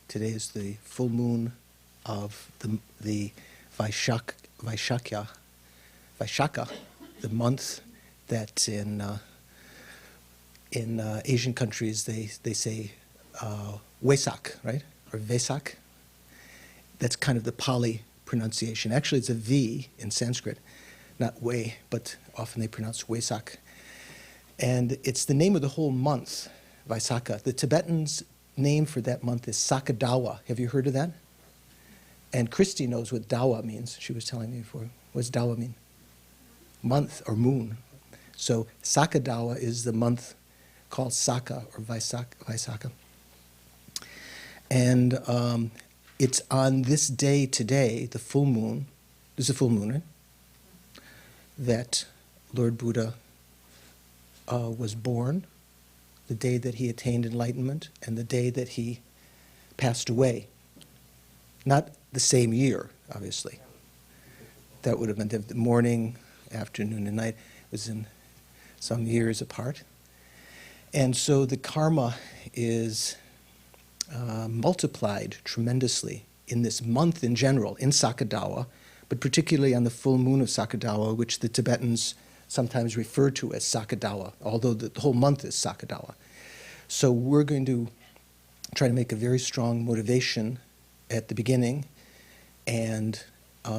Today is the full moon of the Vaishakha, the month that in Asian countries they say Wesak, right? Or Vesak. That's kind of the Pali pronunciation. Actually, it's a V in Sanskrit, not Wei, but often they pronounce Wesak. And it's the name of the whole month, Vaisakha. The Tibetans' name for that month is Sakadawa. Have you heard of that? And Christy knows what Dawa means. She was telling me before. What does Dawa mean? Month or moon. So Sakadawa is the month called Saka or Vaisakha. And it's on this day today, the full moon, this is a full moon, right? That Lord Buddha was born, the day that he attained enlightenment, and the day that he passed away. Not the same year, obviously. That would have meant the morning, afternoon, and night. It was in some years apart. And so the karma is multiplied tremendously in this month in general, in Sakadawa, but particularly on the full moon of Sakadawa, which the Tibetans sometimes refer to as Sakadawa, although the whole month is Sakadawa. So we're going to try to make a very strong motivation at the beginning and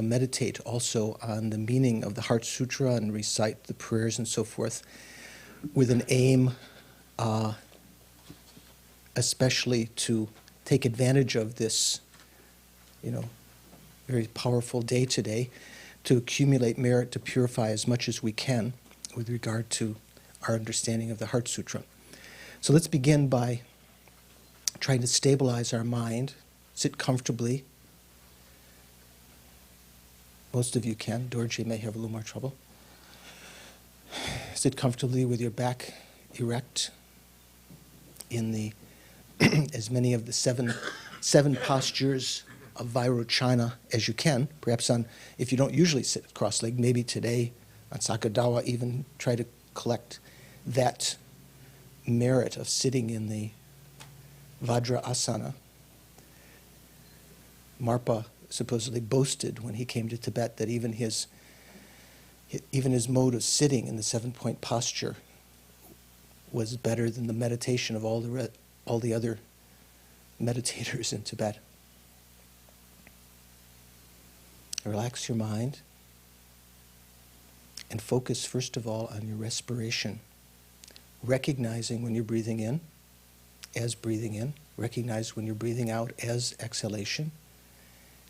meditate also on the meaning of the Heart Sutra and recite the prayers and so forth with an aim especially to take advantage of this, very powerful day today to accumulate merit to purify as much as we can with regard to our understanding of the Heart Sutra. So let's begin by trying to stabilize our mind, sit comfortably. Most of you can. Dorje may have a little more trouble. Sit comfortably with your back erect in the as many of the seven postures of Vairochana as you can. Perhaps if you don't usually sit cross-legged, maybe today on Sakadawa even try to collect that merit of sitting in the Vajra Asana. Marpa supposedly boasted when he came to Tibet that even his mode of sitting in the 7-point posture was better than the meditation of all the other meditators in Tibet. Relax your mind and focus first of all on your respiration, recognizing when you're breathing in as breathing in, recognize when you're breathing out as exhalation.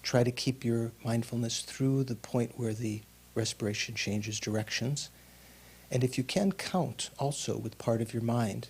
Try to keep your mindfulness through the point where the respiration changes directions. And if you can, count also with part of your mind.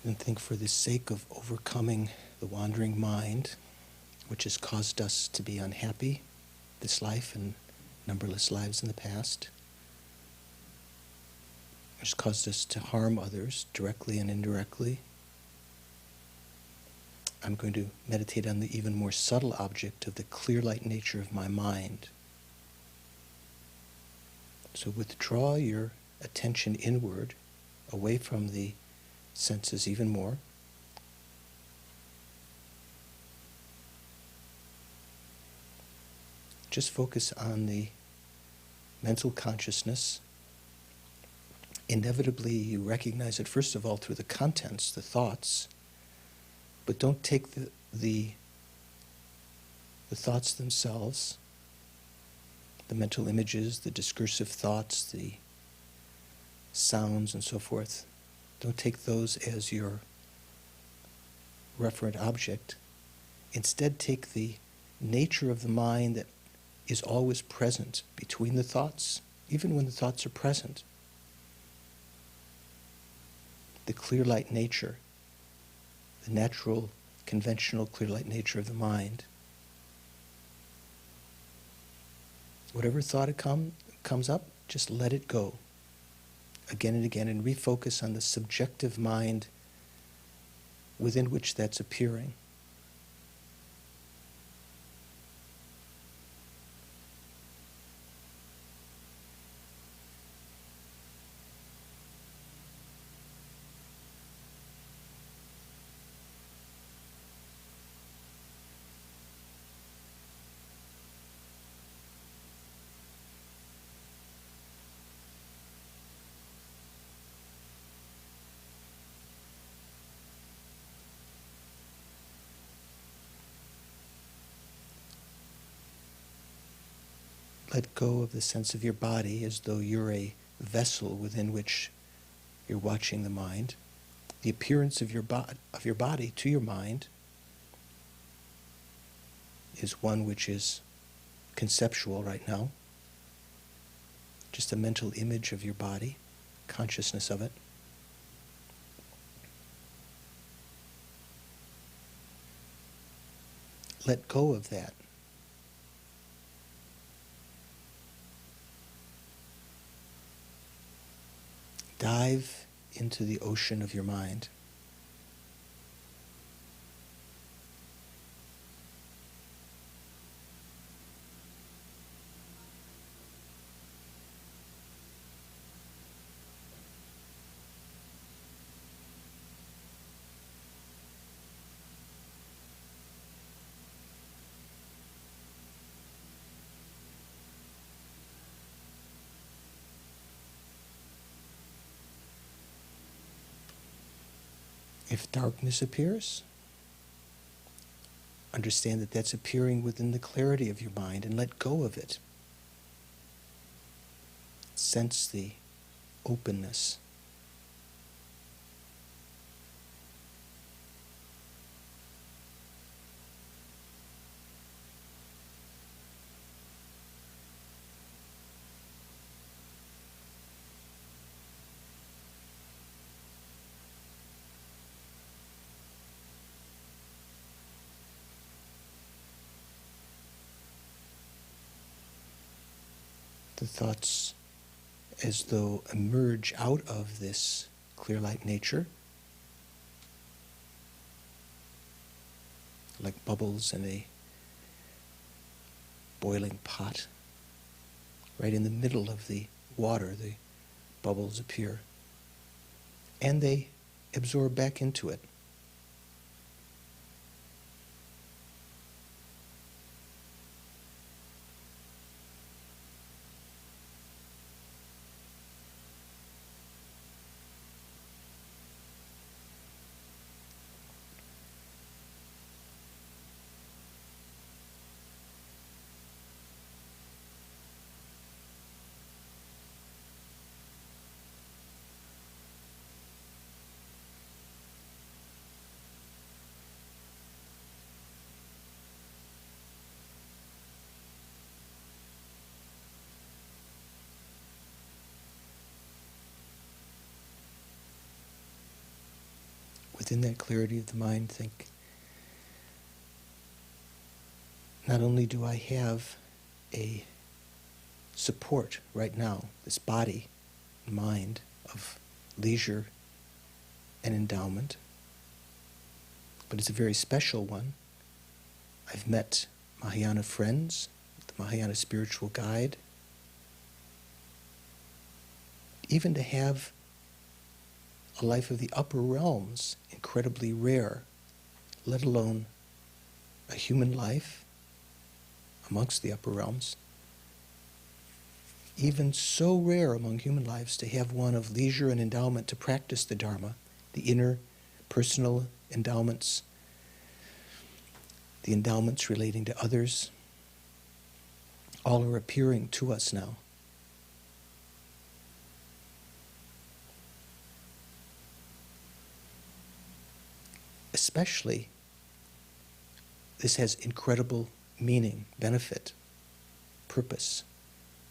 And think, for the sake of overcoming the wandering mind, which has caused us to be unhappy this life and numberless lives in the past, which has caused us to harm others directly and indirectly, I'm going to meditate on the even more subtle object of the clear light nature of my mind. So withdraw your attention inward, away from the senses even more. Just focus on the mental consciousness. Inevitably, you recognize it, first of all, through the contents, the thoughts, but don't take the thoughts themselves, the mental images, the discursive thoughts, the sounds and so forth. Don't take those as your referent object. Instead, take the nature of the mind that is always present between the thoughts, even when the thoughts are present. The clear light nature, the natural, conventional clear light nature of the mind. Whatever thought comes up, just let it go again and again, and refocus on the subjective mind within which that's appearing. Let go of the sense of your body as though you're a vessel within which you're watching the mind. The appearance of your body to your mind is one which is conceptual right now. Just a mental image of your body, consciousness of it. Let go of that. Dive into the ocean of your mind. If darkness appears, understand that that's appearing within the clarity of your mind, and let go of it. Sense the openness. The thoughts as though emerge out of this clear light nature, like bubbles in a boiling pot. Right in the middle of the water, the bubbles appear, and they absorb back into it. within that clarity of the mind, think, not only do I have a support right now, this body and mind of leisure and endowment, but it's a very special one. I've met Mahayana friends, the Mahayana spiritual guide. Even to have a life of the upper realms, incredibly rare, let alone a human life amongst the upper realms. Even so rare among human lives to have one of leisure and endowment to practice the Dharma, the inner personal endowments, the endowments relating to others, all are appearing to us now. Especially, this has incredible meaning, benefit, purpose,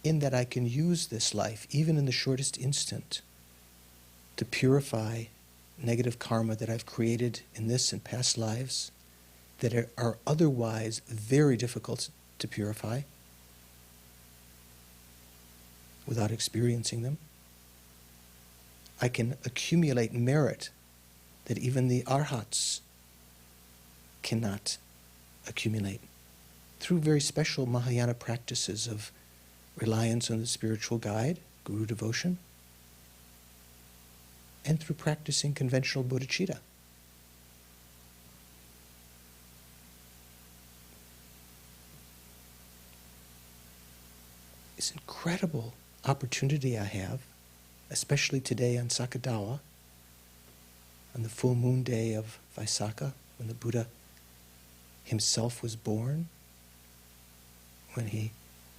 in that I can use this life, even in the shortest instant, to purify negative karma that I've created in this and past lives that are otherwise very difficult to purify without experiencing them. I can accumulate merit that even the arhats cannot accumulate through very special Mahayana practices of reliance on the spiritual guide, guru devotion, and through practicing conventional bodhicitta. This incredible opportunity I have, especially today on Sakadawa, on the full moon day of Vaisakha, when the Buddha himself was born, when he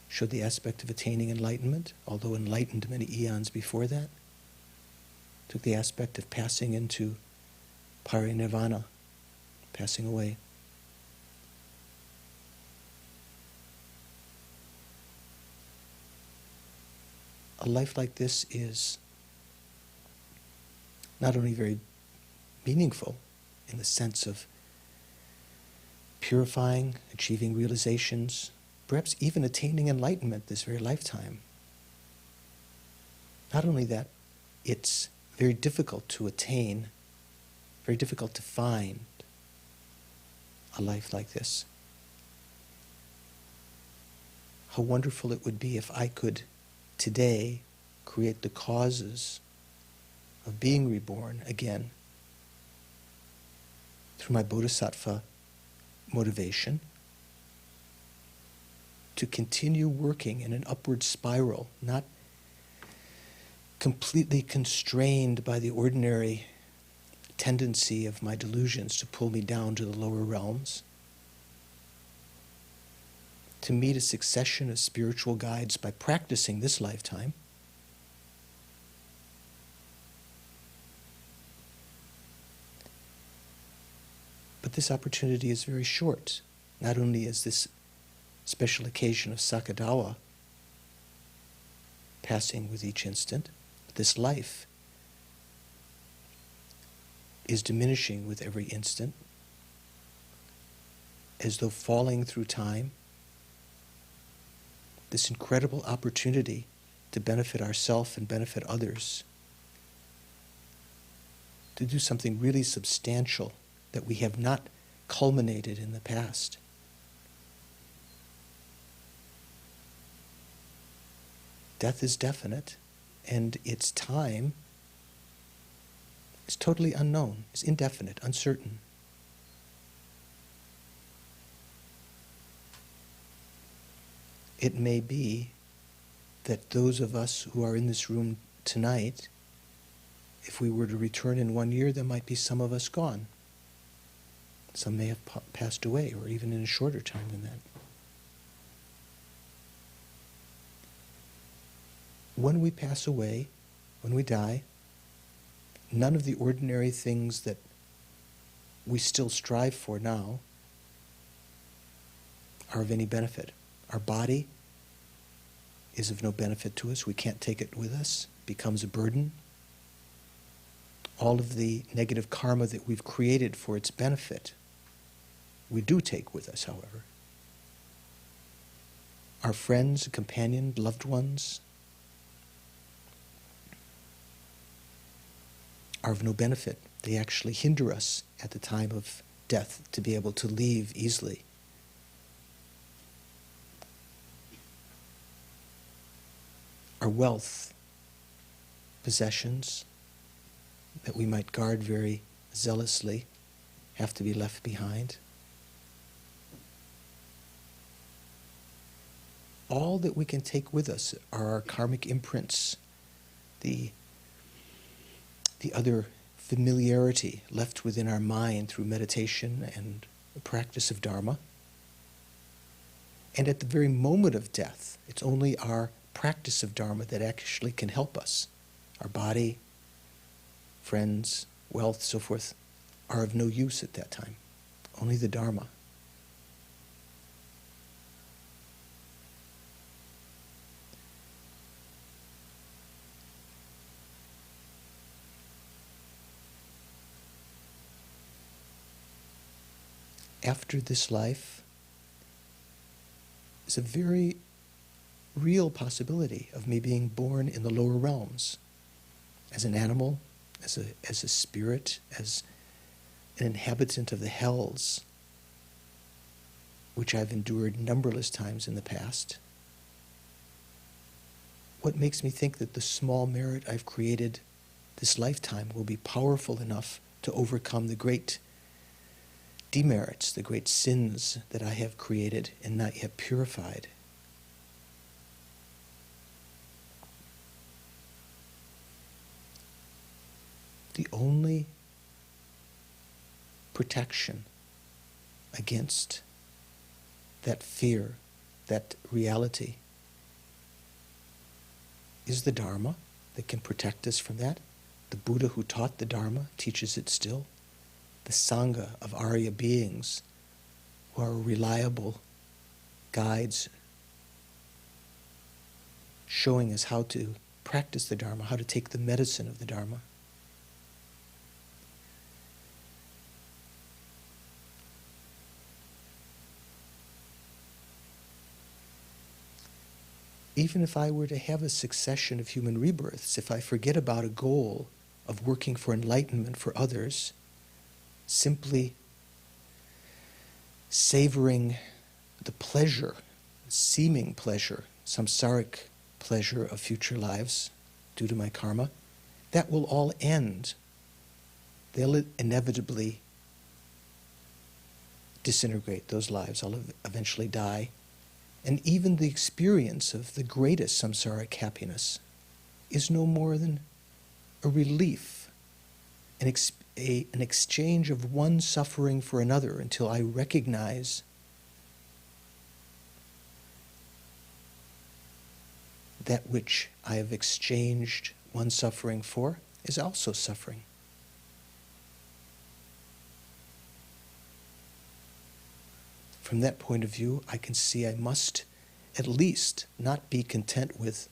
showed the aspect of attaining enlightenment, although enlightened many eons before that, took the aspect of passing into parinirvana, passing away. A life like this is not only very meaningful in the sense of purifying, achieving realizations, perhaps even attaining enlightenment this very lifetime. Not only that, it's very difficult to attain, very difficult to find a life like this. How wonderful it would be if I could today create the causes of being reborn again through my bodhisattva motivation to continue working in an upward spiral, not completely constrained by the ordinary tendency of my delusions to pull me down to the lower realms, to meet a succession of spiritual guides by practicing this lifetime, but this opportunity is very short. Not only is this special occasion of Sakadawa passing with each instant, but this life is diminishing with every instant, as though falling through time. This incredible opportunity to benefit ourselves and benefit others, to do something really substantial that we have not culminated in the past. Death is definite, and its time is totally unknown, is indefinite, uncertain. It may be that those of us who are in this room tonight, if we were to return in 1 year, there might be some of us gone. Some may have passed away, or even in a shorter time than that. When we pass away, when we die, none of the ordinary things that we still strive for now are of any benefit. Our body is of no benefit to us. We can't take it with us. It becomes a burden. all of the negative karma that we've created for its benefit, we do take with us, however. Our friends, companions, loved ones are of no benefit. They actually hinder us at the time of death to be able to leave easily. Our wealth, possessions that we might guard very zealously have to be left behind. All that we can take with us are our karmic imprints, the other familiarity left within our mind through meditation and the practice of Dharma. And at the very moment of death, it's only our practice of Dharma that actually can help us. Our body, friends, wealth, so forth, are of no use at that time. Only the Dharma. After this life is a very real possibility of me being born in the lower realms, as an animal, as a spirit, as an inhabitant of the hells, which I've endured numberless times in the past. What makes me think that the small merit I've created this lifetime will be powerful enough to overcome the great demerits, the great sins that I have created and not yet purified? The only protection against that fear, that reality, is the Dharma that can protect us from that. The Buddha who taught the Dharma teaches it still. The Sangha of Arya beings who are reliable guides showing us how to practice the Dharma, how to take the medicine of the Dharma. Even if I were to have a succession of human rebirths, if I forget about a goal of working for enlightenment for others, simply savoring the pleasure, seeming pleasure, samsaric pleasure of future lives due to my karma, that will all end. They'll inevitably disintegrate, those lives. I'll eventually die. And even the experience of the greatest samsaric happiness is no more than a relief, an exchange of one suffering for another, until I recognize that which I have exchanged one suffering for is also suffering. From that point of view, I can see I must at least not be content with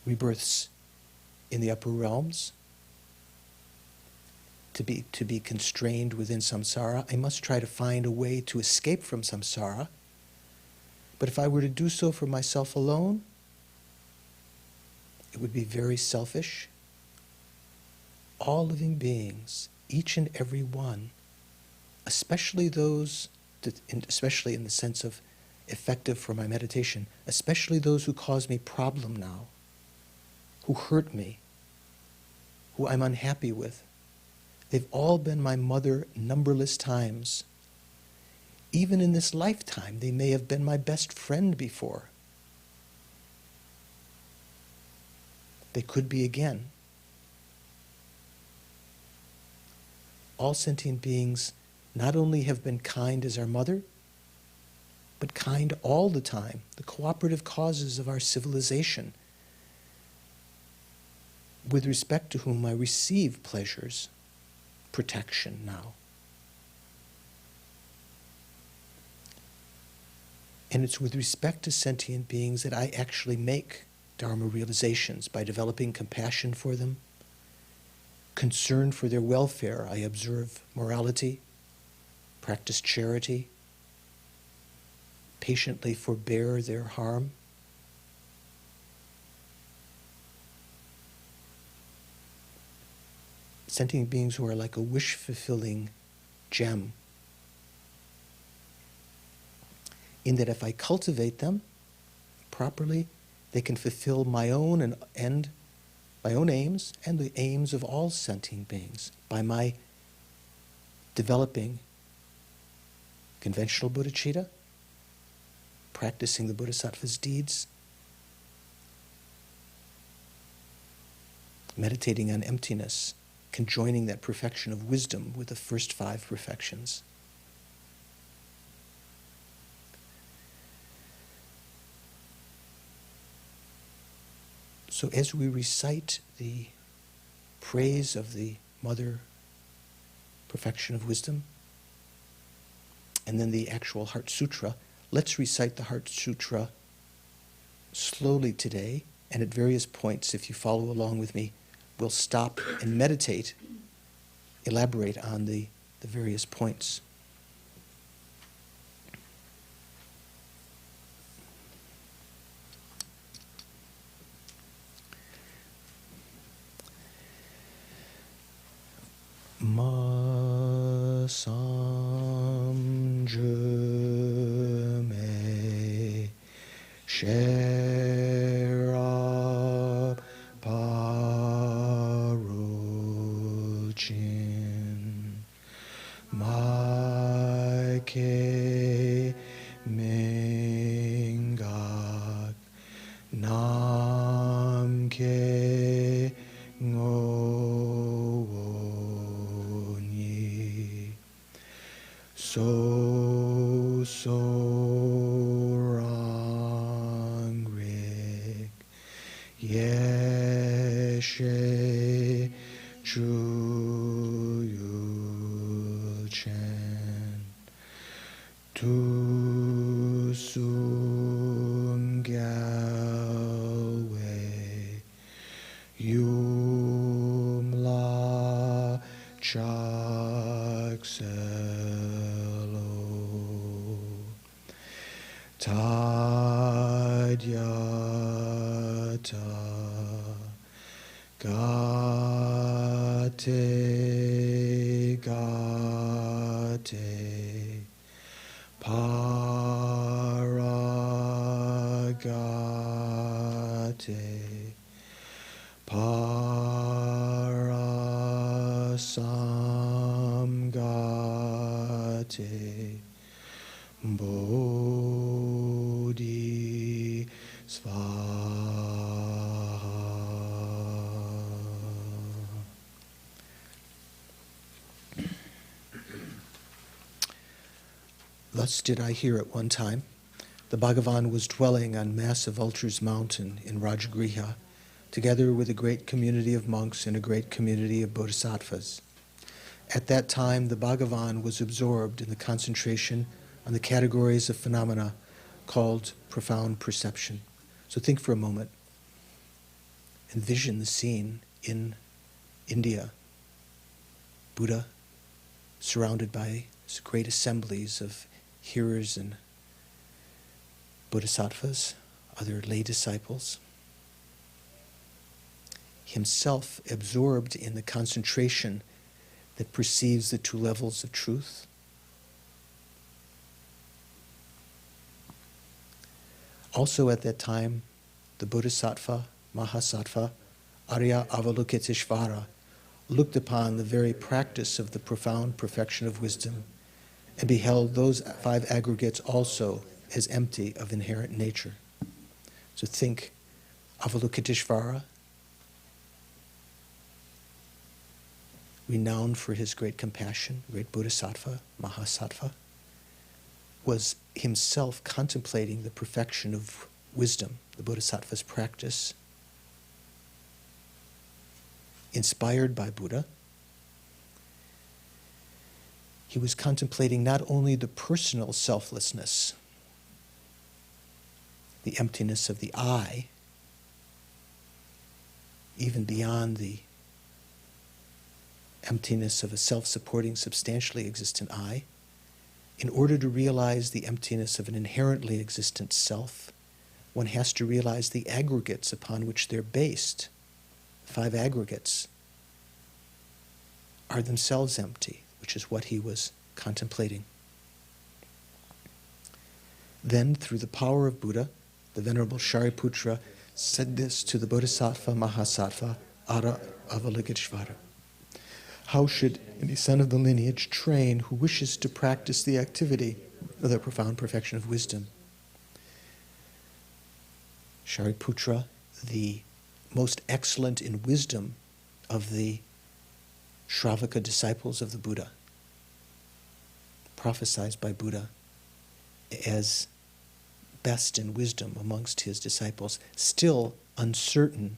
rebirths in the upper realms, to be constrained within samsara. I must try to find a way to escape from samsara. But if I were to do so for myself alone, it would be very selfish. All living beings, each and every one, especially those, especially in the sense of effective for my meditation, especially those who cause me problem now, who hurt me, who I'm unhappy with, they've all been my mother numberless times. Even in this lifetime, they may have been my best friend before. They could be again. All sentient beings not only have been kind as our mother, but kind all the time, the cooperative causes of our civilization, with respect to whom I receive pleasures, protection now. And it's with respect to sentient beings that I actually make Dharma realizations, by developing compassion for them, concerned for their welfare, I observe morality, practice charity, patiently forbear their harm. Sentient beings who are like a wish-fulfilling gem, in that if I cultivate them properly, they can fulfill my own my own aims and the aims of all sentient beings by my developing conventional bodhicitta, practicing the bodhisattva's deeds, meditating on emptiness, conjoining that perfection of wisdom with the first 5 perfections. So as we recite the praise of the Mother perfection of wisdom, and then the actual Heart Sutra, let's recite the Heart Sutra slowly today, and at various points, if you follow along with me, we'll stop and meditate, elaborate on the various points. Ma sam je me shera paruchin ma ke mingak nam ke ngoni so rang rik yeshe chu yul chen tu sum galway yum la chak selo tadyata gate gate paragate parasamgate bodhi svaha. Thus did I hear at one time. The Bhagavan was dwelling on massive Vulture's Mountain in Rajagriha, together with a great community of monks and a great community of bodhisattvas. At that time, the Bhagavan was absorbed in the concentration on the categories of phenomena called profound perception. So think for a moment. Envision the scene in India. Buddha surrounded by great assemblies of hearers and bodhisattvas, other lay disciples. Himself absorbed in the concentration that perceives the 2 levels of truth. Also at that time, the Bodhisattva, Mahasattva, Arya Avalokiteshvara looked upon the very practice of the profound perfection of wisdom and beheld those 5 aggregates also as empty of inherent nature. So think Avalokiteshvara, renowned for his great compassion, great Bodhisattva, Mahasattva, was himself contemplating the perfection of wisdom, the Bodhisattva's practice, inspired by Buddha. He was contemplating not only the personal selflessness, the emptiness of the I, even beyond the emptiness of a self-supporting, substantially existent I. In order to realize the emptiness of an inherently existent self, one has to realize the aggregates upon which they're based. 5 aggregates are themselves empty, which is what he was contemplating. Then, through the power of Buddha, the Venerable Shariputra said this to the Bodhisattva Mahasattva Ara Avalokiteshvara. How should any son of the lineage train who wishes to practice the activity of the profound perfection of wisdom? Shariputra, the most excellent in wisdom of the Shravaka disciples of the Buddha, prophesied by Buddha as best in wisdom amongst his disciples, still uncertain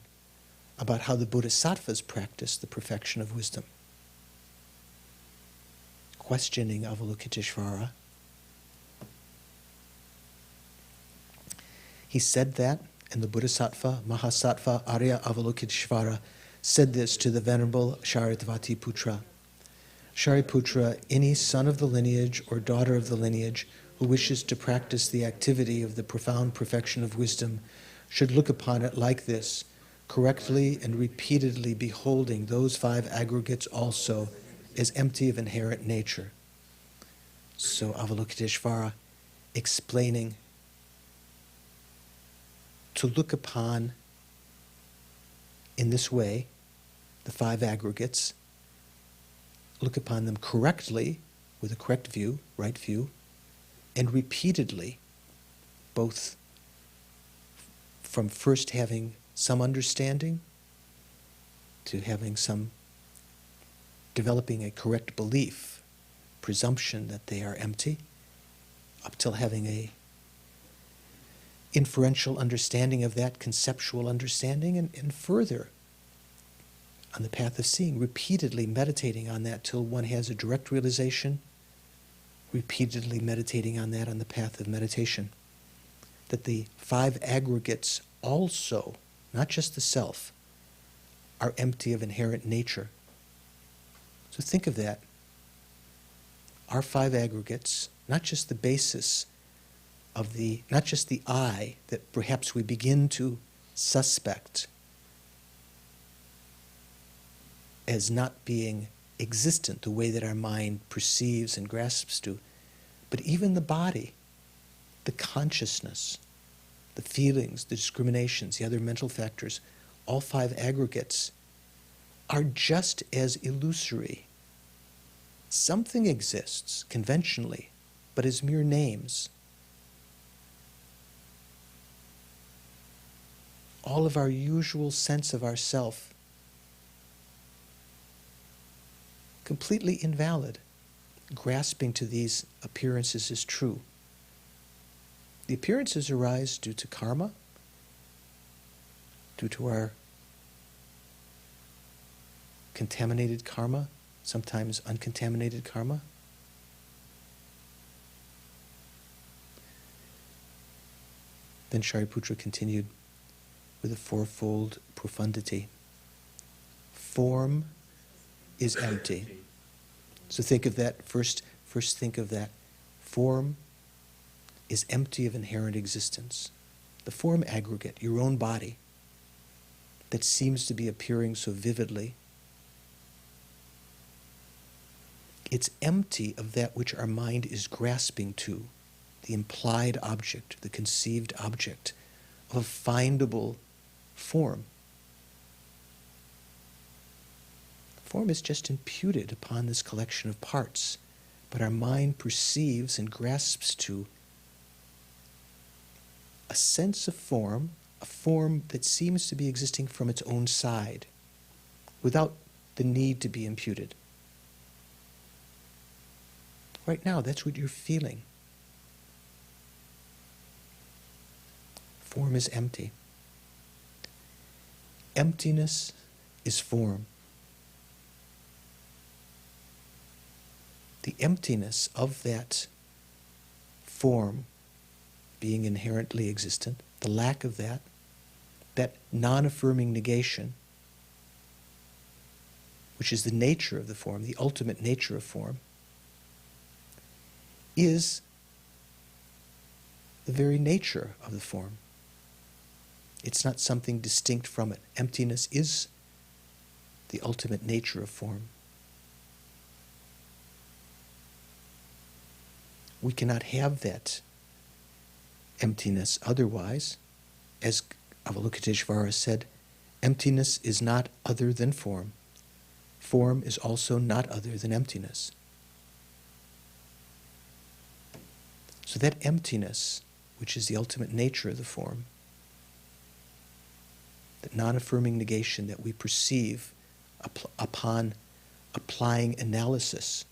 about how the Bodhisattvas practice the perfection of wisdom. Questioning Avalokiteshvara, he said that, and the Bodhisattva, Mahasattva, Arya Avalokiteshvara said this to the Venerable Sharitvati Putra. Shariputra, any son of the lineage or daughter of the lineage who wishes to practice the activity of the profound perfection of wisdom should look upon it like this, correctly and repeatedly beholding those 5 aggregates also as empty of inherent nature. So Avalokiteshvara explaining to look upon in this way the 5 aggregates, look upon them correctly with a correct view, right view, and repeatedly, both from first having some understanding to having some developing a correct belief, presumption that they are empty, up till having a inferential understanding of that, conceptual understanding, and further on the path of seeing, repeatedly meditating on that till one has a direct realization, repeatedly meditating on that on the path of meditation, that the 5 aggregates also, not just the self, are empty of inherent nature. So think of that. Our 5 aggregates, not just the basis of the, not just the I that perhaps we begin to suspect as not being existent the way that our mind perceives and grasps to, but even the body, the consciousness, the feelings, the discriminations, the other mental factors, all 5 aggregates are just as illusory. Something exists conventionally, but as mere names. All of our usual sense of ourself, completely invalid. Grasping to these appearances is true. The appearances arise due to karma, due to our contaminated karma, sometimes uncontaminated karma. Then Shariputra continued with a 4-fold profundity. Form is empty. So think of that, first think of that. Form is empty of inherent existence. The form aggregate, your own body, that seems to be appearing so vividly, it's empty of that which our mind is grasping to, the implied object, the conceived object of a findable form. Form is just imputed upon this collection of parts, but our mind perceives and grasps to a sense of form, a form that seems to be existing from its own side, without the need to be imputed. Right now, that's what you're feeling. Form is empty. Emptiness is form. The emptiness of that form being inherently existent, the lack of that non-affirming negation, which is the nature of the form, the ultimate nature of form, is the very nature of the form. It's not something distinct from it. Emptiness is the ultimate nature of form. We cannot have that emptiness otherwise. As Avalokiteshvara said, emptiness is not other than form. Form is also not other than emptiness. So that emptiness, which is the ultimate nature of the form, that non-affirming negation that we perceive upon applying analysis.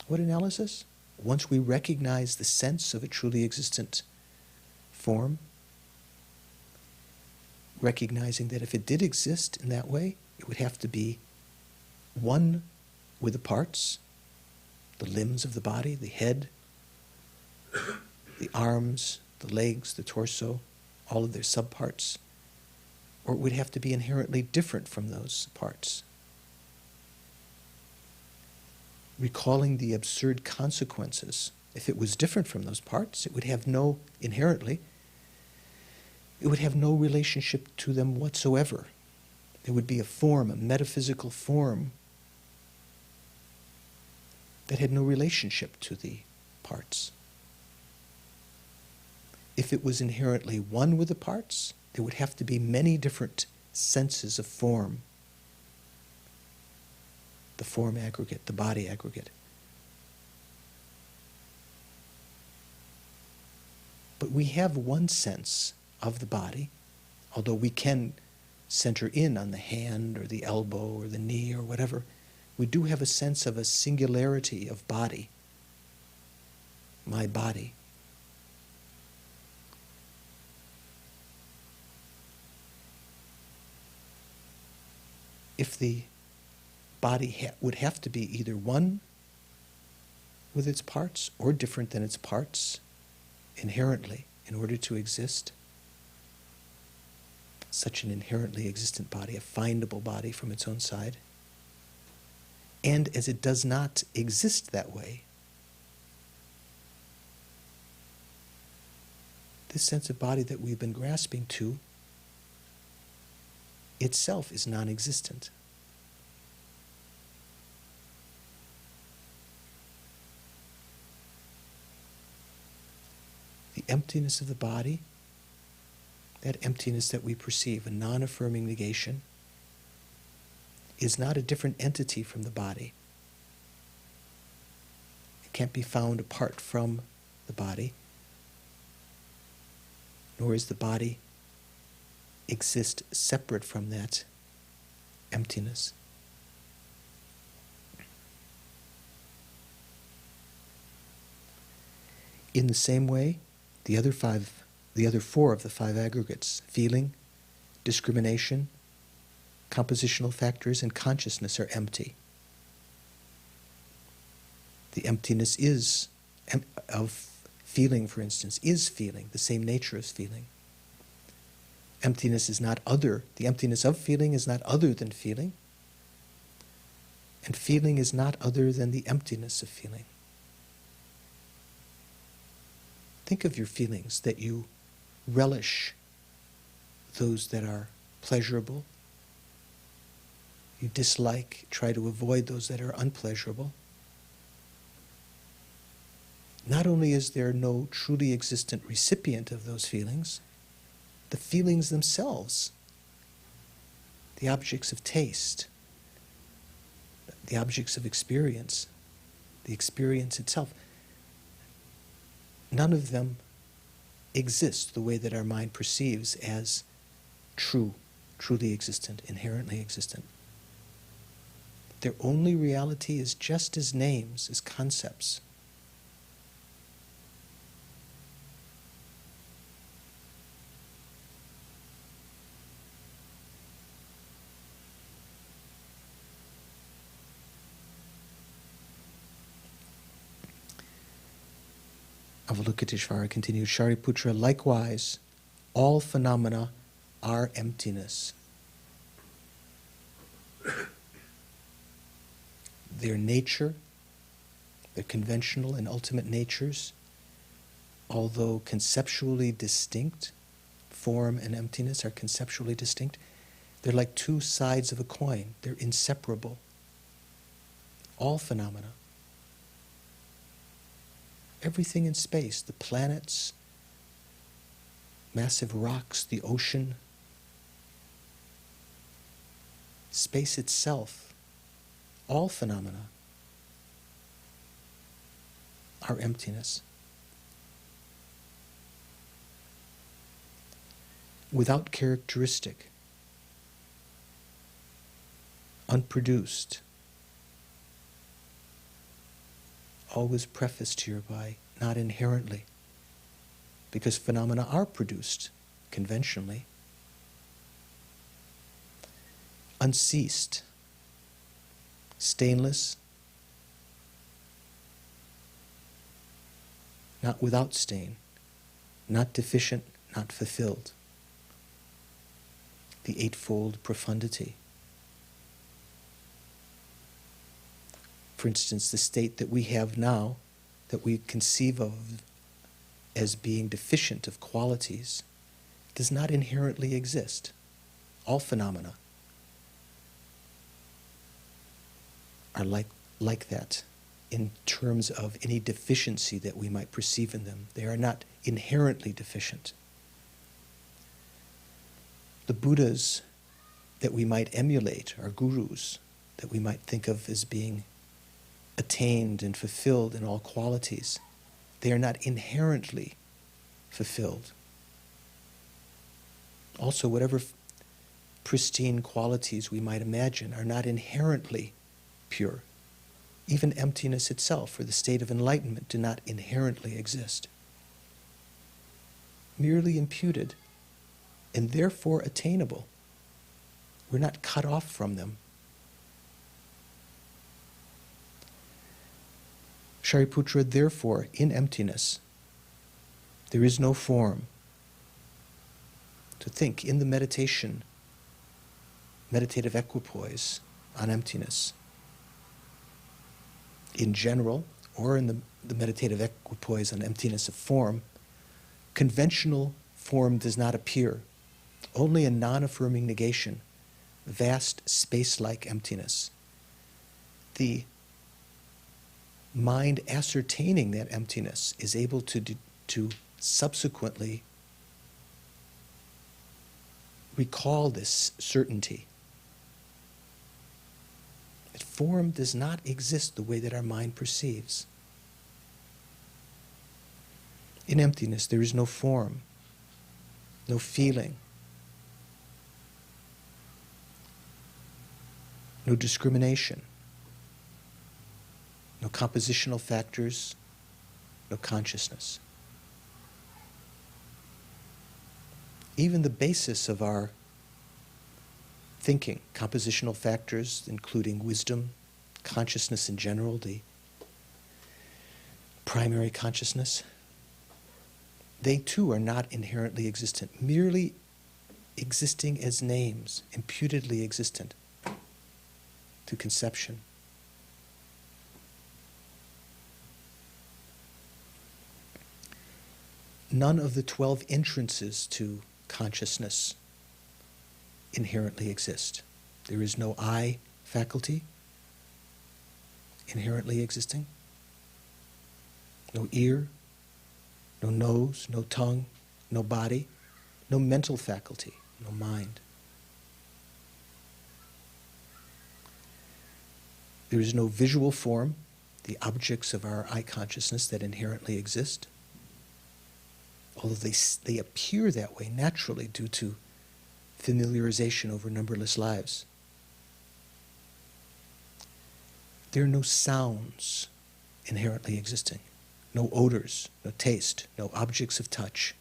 What analysis? Once we recognize the sense of a truly existent form, recognizing that if it did exist in that way, it would have to be one with the parts, the limbs of the body, the head, the arms, the legs, the torso, all of their subparts, or it would have to be inherently different from those parts. Recalling the absurd consequences, if it was different from those parts, it would have no, inherently, it would have no relationship to them whatsoever. There would be a form, a metaphysical form, that had no relationship to the parts. If it was inherently one with the parts, there would have to be many different senses of form. The form aggregate, the body aggregate. But we have one sense of the body, although we can center in on the hand or the elbow or the knee or whatever. We do have a sense of a singularity of body. My body. If the body would have to be either one with its parts or different than its parts inherently in order to exist, such an inherently existent body, a findable body from its own side, and as it does not exist that way, this sense of body that we've been grasping to itself is non-existent. The emptiness of the body, that emptiness that we perceive, a non-affirming negation, is not a different entity from the body. It can't be found apart from the body, nor is the body exist separate from that emptiness. In the same way, the other four of the five aggregates, feeling, discrimination, compositional factors, and consciousness, are empty. The emptiness of feeling, for instance, is feeling, the same nature as feeling. Emptiness is not other. The emptiness of feeling is not other than feeling. And feeling is not other than the emptiness of feeling. Think of your feelings, that you relish those that are pleasurable. You dislike, try to avoid those that are unpleasurable. Not only is there no truly existent recipient of those feelings, the feelings themselves, the objects of taste, the objects of experience, the experience itself, none of them exist the way that our mind perceives as truly existent, inherently existent. Their only reality is just as names, as concepts. Avalokiteshvara continues, Shariputra, likewise, all phenomena are emptiness. Their nature, their conventional and ultimate natures, although conceptually distinct, form and emptiness are conceptually distinct, they're like two sides of a coin. They're inseparable. All phenomena. Everything in space, the planets, massive rocks, the ocean, space itself, all phenomena are emptiness. Without characteristic, unproduced, always prefaced here by not inherently, because phenomena are produced conventionally. Unceased, stainless, not without stain, not deficient, not fulfilled. The eightfold profundity. For instance, the state that we have now, that we conceive of as being deficient of qualities, does not inherently exist. All phenomena are like that in terms of any deficiency that we might perceive in them. They are not inherently deficient. The Buddhas that we might emulate, our gurus, that we might think of as being attained and fulfilled in all qualities, they are not inherently fulfilled. Also, whatever pristine qualities we might imagine are not inherently pure. Even emptiness itself, or the state of enlightenment, do not inherently exist. Merely imputed, and therefore attainable. We're not cut off from them. Shariputra, therefore, in emptiness, there is no form. To think in the meditative equipoise on emptiness, in general, or in the meditative equipoise on emptiness of form, conventional form does not appear. Only a non-affirming negation, vast space-like emptiness. The mind ascertaining that emptiness is able to subsequently recall this certainty. That form does not exist the way that our mind perceives. In emptiness, there is no form, no feeling, no discrimination, no compositional factors, no consciousness. Even the basis of our thinking, compositional factors, including wisdom, consciousness in general, the primary consciousness, they too are not inherently existent, merely existing as names, imputedly existent to conception. None of the 12 entrances to consciousness inherently exist. There is no eye faculty inherently existing, no ear, no nose, no tongue, no body, no mental faculty, no mind. There is no visual form, the objects of our eye consciousness that inherently exist, although they appear that way naturally due to familiarization over numberless lives. There are no sounds inherently existing, no odors, no taste, no objects of touch,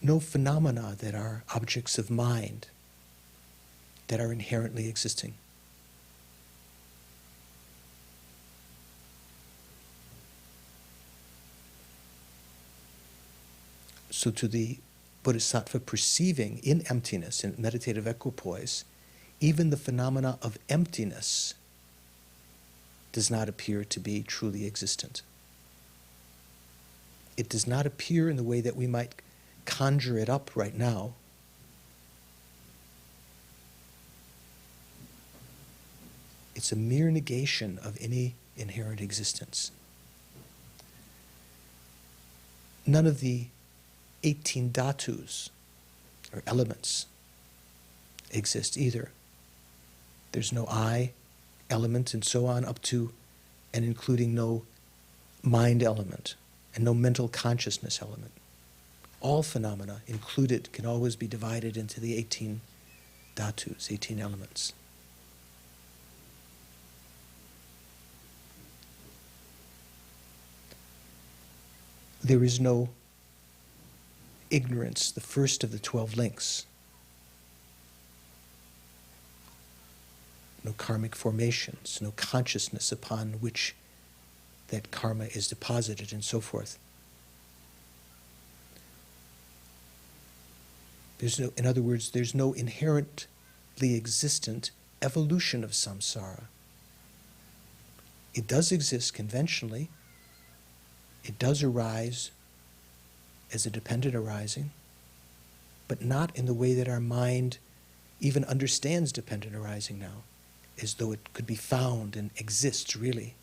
no phenomena that are objects of mind that are inherently existing. So to the Bodhisattva perceiving in emptiness, in meditative equipoise, even the phenomena of emptiness does not appear to be truly existent. It does not appear in the way that we might conjure it up right now. It's a mere negation of any inherent existence. None of the 18 dhatus, or elements, exist either. There's no I element and so on, up to and including no mind element and no mental consciousness element. All phenomena included can always be divided into the 18 dhatus, 18 elements. There is no ignorance, the first of the 12 links. No karmic formations, no consciousness upon which that karma is deposited, and so forth. In other words, there's no inherently existent evolution of samsara. It does exist conventionally. It does arise as a dependent arising, but not in the way that our mind even understands dependent arising now, as though it could be found and exists really.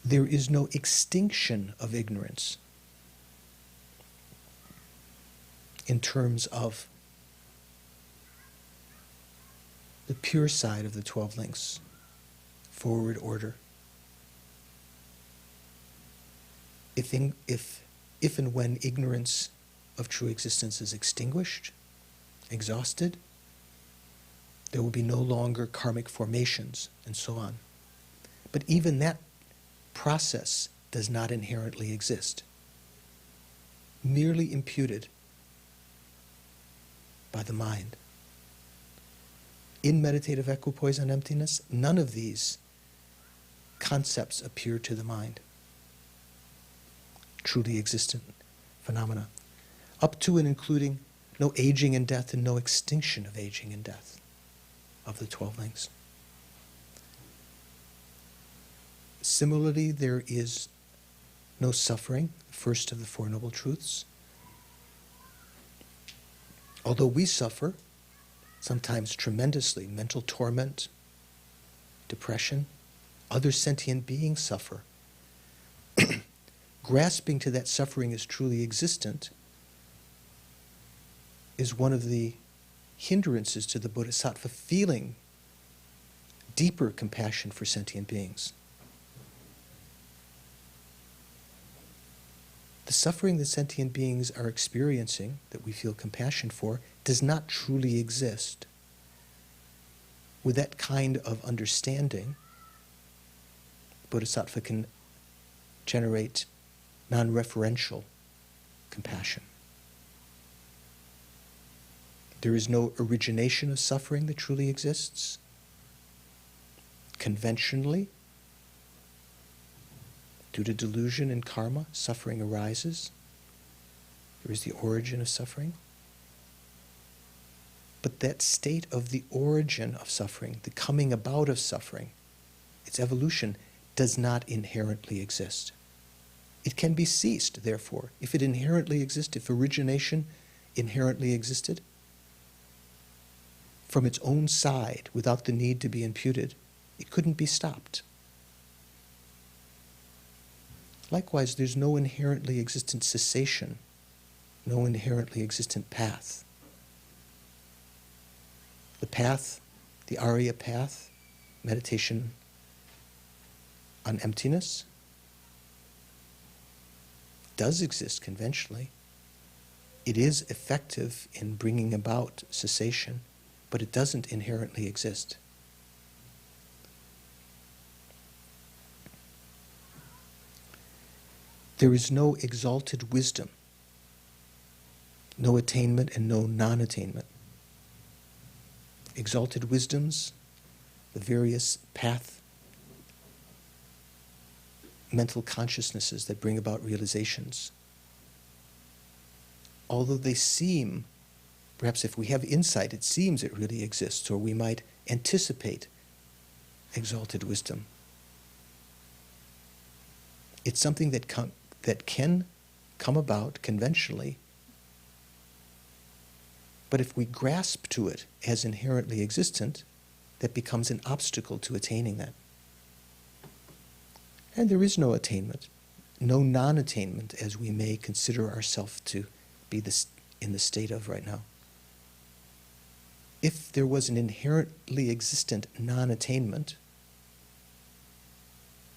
There is no extinction of ignorance in terms of the pure side of the 12 links, forward order. If and when ignorance of true existence is extinguished, exhausted, there will be no longer karmic formations and so on. But even that process does not inherently exist, merely imputed by the mind. In meditative equipoise on emptiness, none of these concepts appear to the mind. Truly existent phenomena, up to and including no aging and death and no extinction of aging and death of the 12 links. Similarly, there is no suffering, first of the Four Noble Truths. Although we suffer, sometimes tremendously, mental torment, depression, other sentient beings suffer. Grasping to that suffering as truly existent is one of the hindrances to the bodhisattva feeling deeper compassion for sentient beings. The suffering that sentient beings are experiencing, that we feel compassion for, does not truly exist. With that kind of understanding, bodhisattva can generate non-referential compassion. There is no origination of suffering that truly exists. Conventionally, due to delusion and karma, suffering arises. There is the origin of suffering. But that state of the origin of suffering, the coming about of suffering, its evolution, does not inherently exist. It can be ceased, therefore. If it inherently exists, if origination inherently existed, from its own side, without the need to be imputed, it couldn't be stopped. Likewise, there's no inherently existent cessation, no inherently existent path. The path, the Arya path, meditation on emptiness, does exist conventionally. It is effective in bringing about cessation, but it doesn't inherently exist. There is no exalted wisdom, no attainment and no non-attainment. Exalted wisdoms, the various path mental consciousnesses that bring about realizations, although they seem Perhaps if we have insight, it seems it really exists, or we might anticipate exalted wisdom. It's something that can come about conventionally, but if we grasp to it as inherently existent, that becomes an obstacle to attaining that. And there is no attainment, no non-attainment, as we may consider ourselves to be in the state of right now. If there was an inherently existent non-attainment,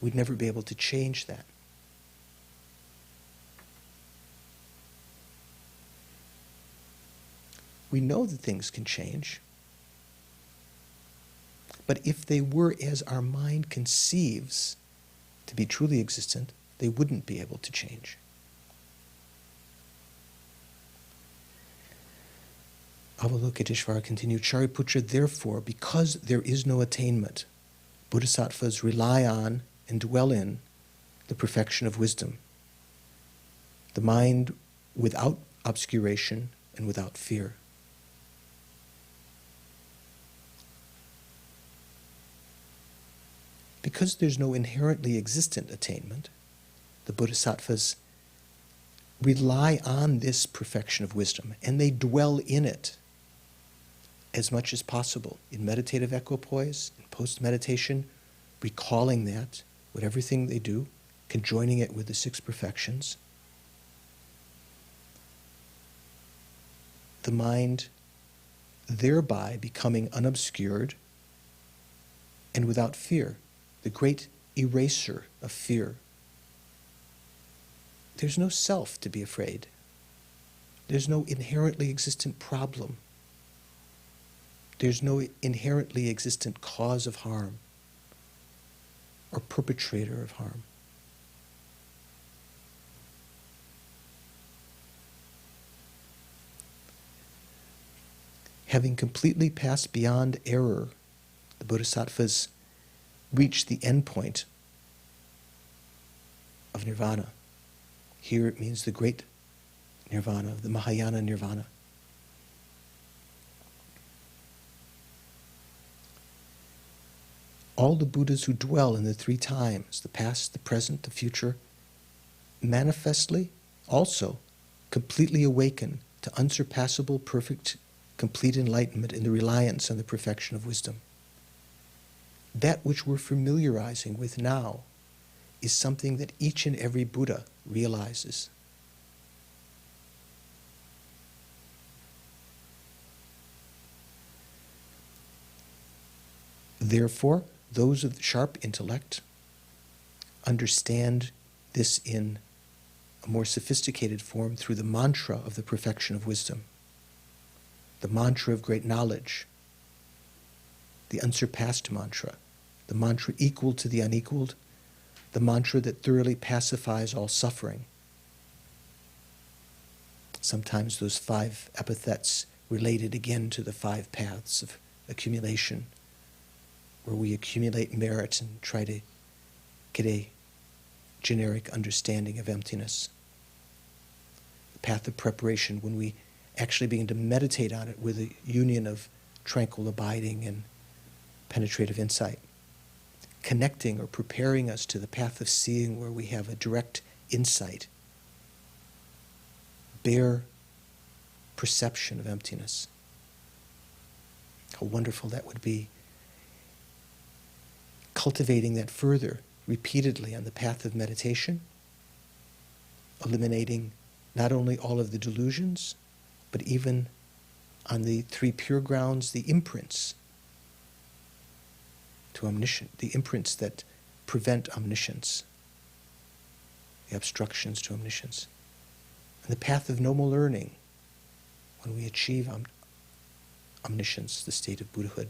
we'd never be able to change that. We know that things can change, but if they were as our mind conceives to be truly existent, they wouldn't be able to change. Avalokiteshvara continued, Shariputra, therefore, because there is no attainment, bodhisattvas rely on and dwell in the perfection of wisdom, the mind without obscuration and without fear. Because there's no inherently existent attainment, the bodhisattvas rely on this perfection of wisdom, and they dwell in it as much as possible in meditative equipoise, in post-meditation, recalling that with everything they do, conjoining it with the six perfections. The mind thereby becoming unobscured and without fear, the great eraser of fear. There's no self to be afraid. There's no inherently existent problem. There's no inherently existent cause of harm or perpetrator of harm. Having completely passed beyond error, the bodhisattvas reach the end point of nirvana. Here it means the great nirvana, the Mahayana nirvana. All the Buddhas who dwell in the three times, the past, the present, the future, manifestly also completely awaken to unsurpassable, perfect, complete enlightenment in the reliance on the perfection of wisdom. That which we're familiarizing with now is something that each and every Buddha realizes. Therefore, those of sharp intellect understand this in a more sophisticated form through the mantra of the perfection of wisdom, the mantra of great knowledge, the unsurpassed mantra, the mantra equal to the unequaled, the mantra that thoroughly pacifies all suffering. Sometimes those 5 epithets related again to the 5 paths of accumulation, where we accumulate merit and try to get a generic understanding of emptiness. The path of preparation, when we actually begin to meditate on it with a union of tranquil abiding and penetrative insight, connecting or preparing us to the path of seeing, where we have a direct insight, bare perception of emptiness. How wonderful that would be. Cultivating that further, repeatedly on the path of meditation, eliminating not only all of the delusions, but even on the 3 pure grounds, the imprints to omniscience, the imprints that prevent omniscience, the obstructions to omniscience. And the path of noble learning, when we achieve omniscience, the state of Buddhahood.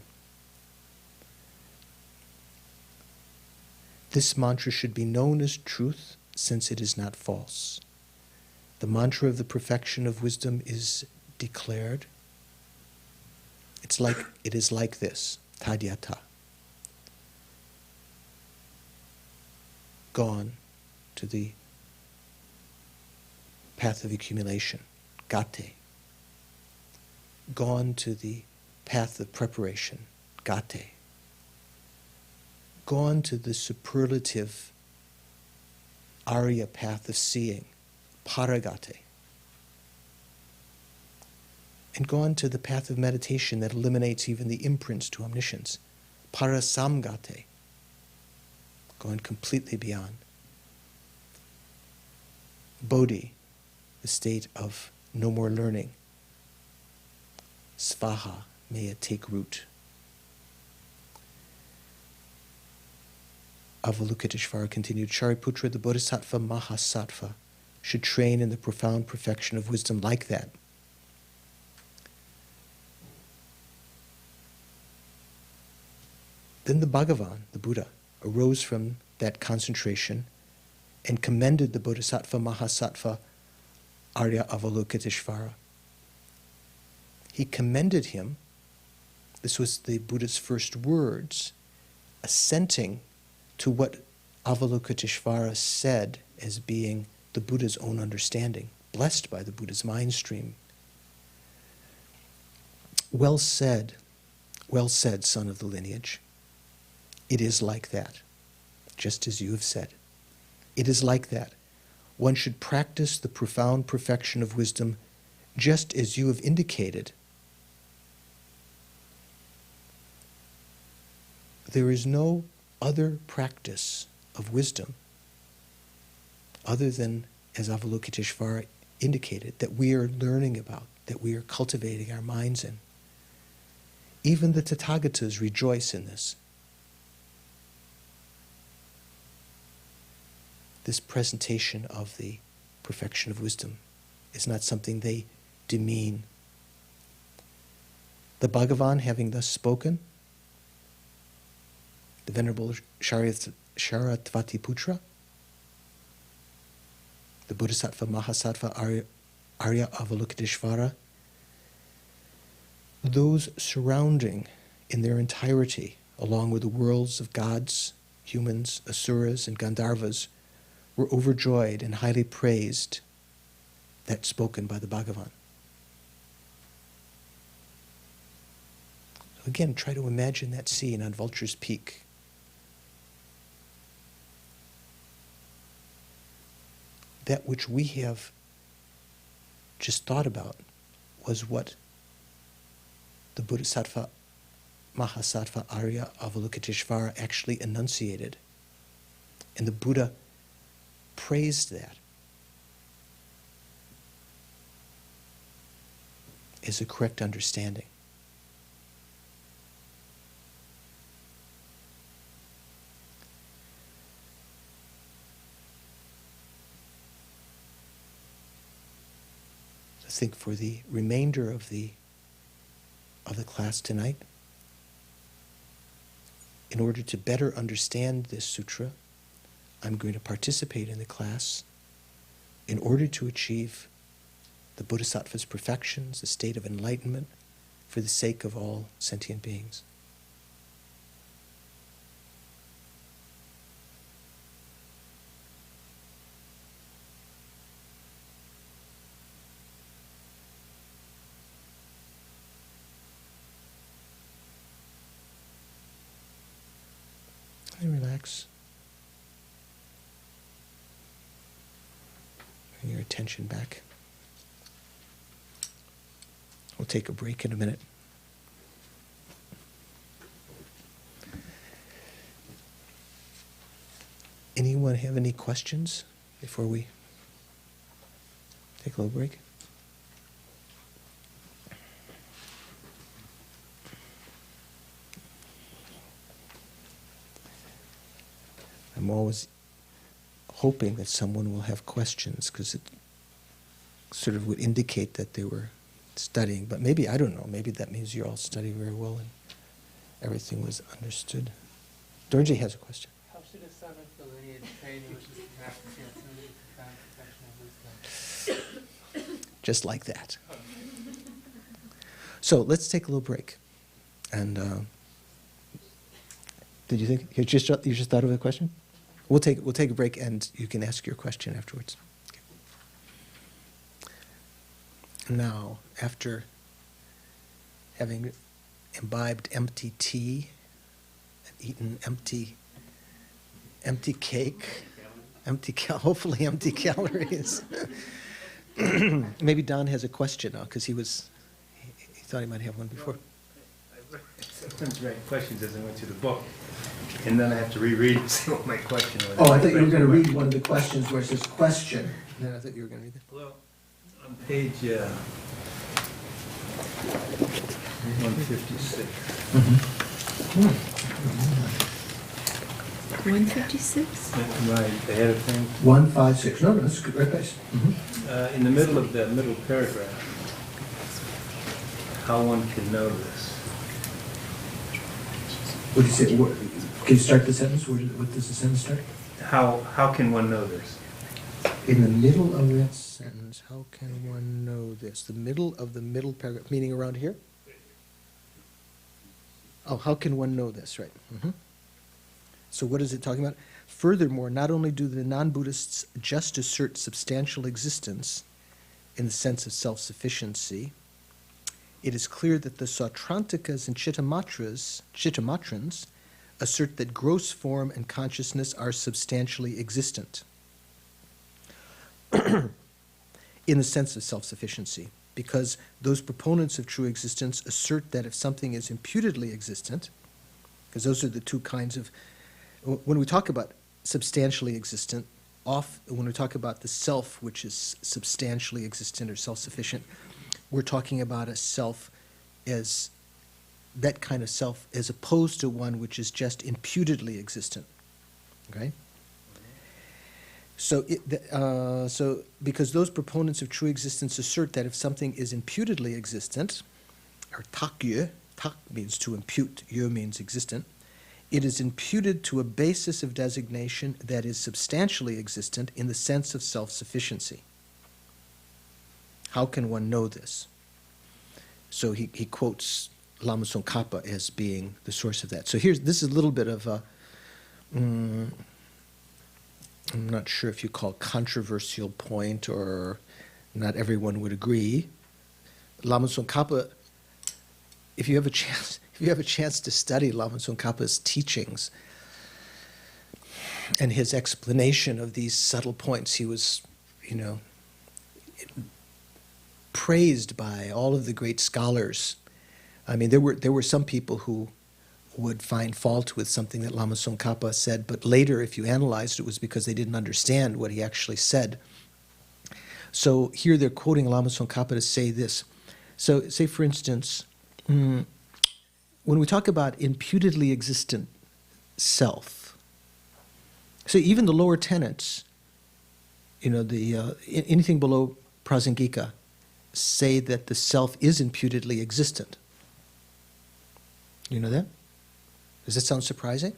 This mantra should be known as truth, since it is not false. The mantra of the perfection of wisdom is declared. It is like this, tadyata. Gone to the path of accumulation, gate. gone to the path of preparation, gate, gone to the superlative Arya path of seeing, paragate, and gone to the path of meditation that eliminates even the imprints to omniscience, parasamgate, going completely beyond. Bodhi, the state of no more learning. Svaha, may it take root. Avalokiteshvara continued, Shariputra, the Bodhisattva Mahasattva, should train in the profound perfection of wisdom like that. Then the Bhagavan, the Buddha, arose from that concentration and commended the Bodhisattva Mahasattva Arya Avalokiteshvara. He commended him. This was the Buddha's first words, assenting to what Avalokiteshvara said as being the Buddha's own understanding, blessed by the Buddha's mind stream. Well said, son of the lineage. It is like that, just as you have said. It is like that. One should practice the profound perfection of wisdom just as you have indicated. There is no other practice of wisdom other than, as Avalokiteshvara indicated, that we are learning about, that we are cultivating our minds in. Even the Tathagatas rejoice in this. This presentation of the perfection of wisdom is not something they demean. The Bhagavan, having thus spoken, the Venerable Sharatwatiputra, the Bodhisattva Mahasattva Arya Avalokiteshvara, those surrounding in their entirety, along with the worlds of gods, humans, asuras, and Gandharvas, were overjoyed and highly praised that spoken by the Bhagavan. Again, try to imagine that scene on Vulture's Peak. That which we have just thought about was what the Bodhisattva Mahasattva Arya Avalokiteshvara actually enunciated. And the Buddha praised that as a correct understanding. I think for the remainder of the class tonight, in order to better understand this sutra, I'm going to participate in the class in order to achieve the Bodhisattva's perfections, the state of enlightenment, for the sake of all sentient beings. And relax. Bring your attention back. We'll take a break in a minute. Anyone have any questions before we take a little break? I'm always hoping that someone will have questions, because it sort of would indicate that they were studying. But maybe, I don't know, maybe that means you all study very well and everything was understood. Dorje has a question. How should a son of the lineage train which is practicing through the profound perfection of wisdom? Just like that. So let's take a little break. And did you think you just thought of a question? We'll take a break, and you can ask your question afterwards. Okay. Now, after having imbibed empty tea, and eaten empty cake, hopefully empty calories. Maybe Don has a question now, because he thought he might have one before. Sometimes write questions as I went through the book, and then I have to reread and see what my question was. Oh, I thought you were going to read one of the questions where it says question. No, I thought you were going to read that. Well, on page 156. 156? Right, the head of things. 156. No, that's a good, right place. In the middle of that middle paragraph, how one can know this. What do you say? Can you start the sentence? What does the sentence start? How can one know this? In the middle of that sentence, how can one know this? The middle of the middle paragraph, meaning around here? Oh, how can one know this, right? So what is it talking about? Furthermore, not only do the non-Buddhists just assert substantial existence in the sense of self-sufficiency, it is clear that the Sautrantikas and Chittamatrans assert that gross form and consciousness are substantially existent in the sense of self-sufficiency, because those proponents of true existence assert that if something is imputedly existent, because those are the two kinds of, when we talk about substantially existent, when we talk about the self which is substantially existent or self-sufficient, we're talking about a self as that kind of self as opposed to one which is just imputedly existent. Okay? So, because those proponents of true existence assert that if something is imputedly existent, or tak means to impute, yö means existent, it is imputed to a basis of designation that is substantially existent in the sense of self-sufficiency. How can one know this? So he quotes Lama Tsongkhapa as being the source of that. So this is a little bit of a, I'm not sure if you call it controversial point, or not everyone would agree. Lama Tsongkhapa, if you have a chance to study Lama Tsongkhapa's teachings and his explanation of these subtle points, he was, praised by all of the great scholars. I mean, there were some people who would find fault with something that Lama Tsongkhapa said, but later, if you analyzed it, was because they didn't understand what he actually said. So here they're quoting Lama Tsongkhapa to say this. So, say for instance, when we talk about imputedly existent self, so even the lower tenets, anything below prasangika, say that the self is imputedly existent. You know that? Does that sound surprising?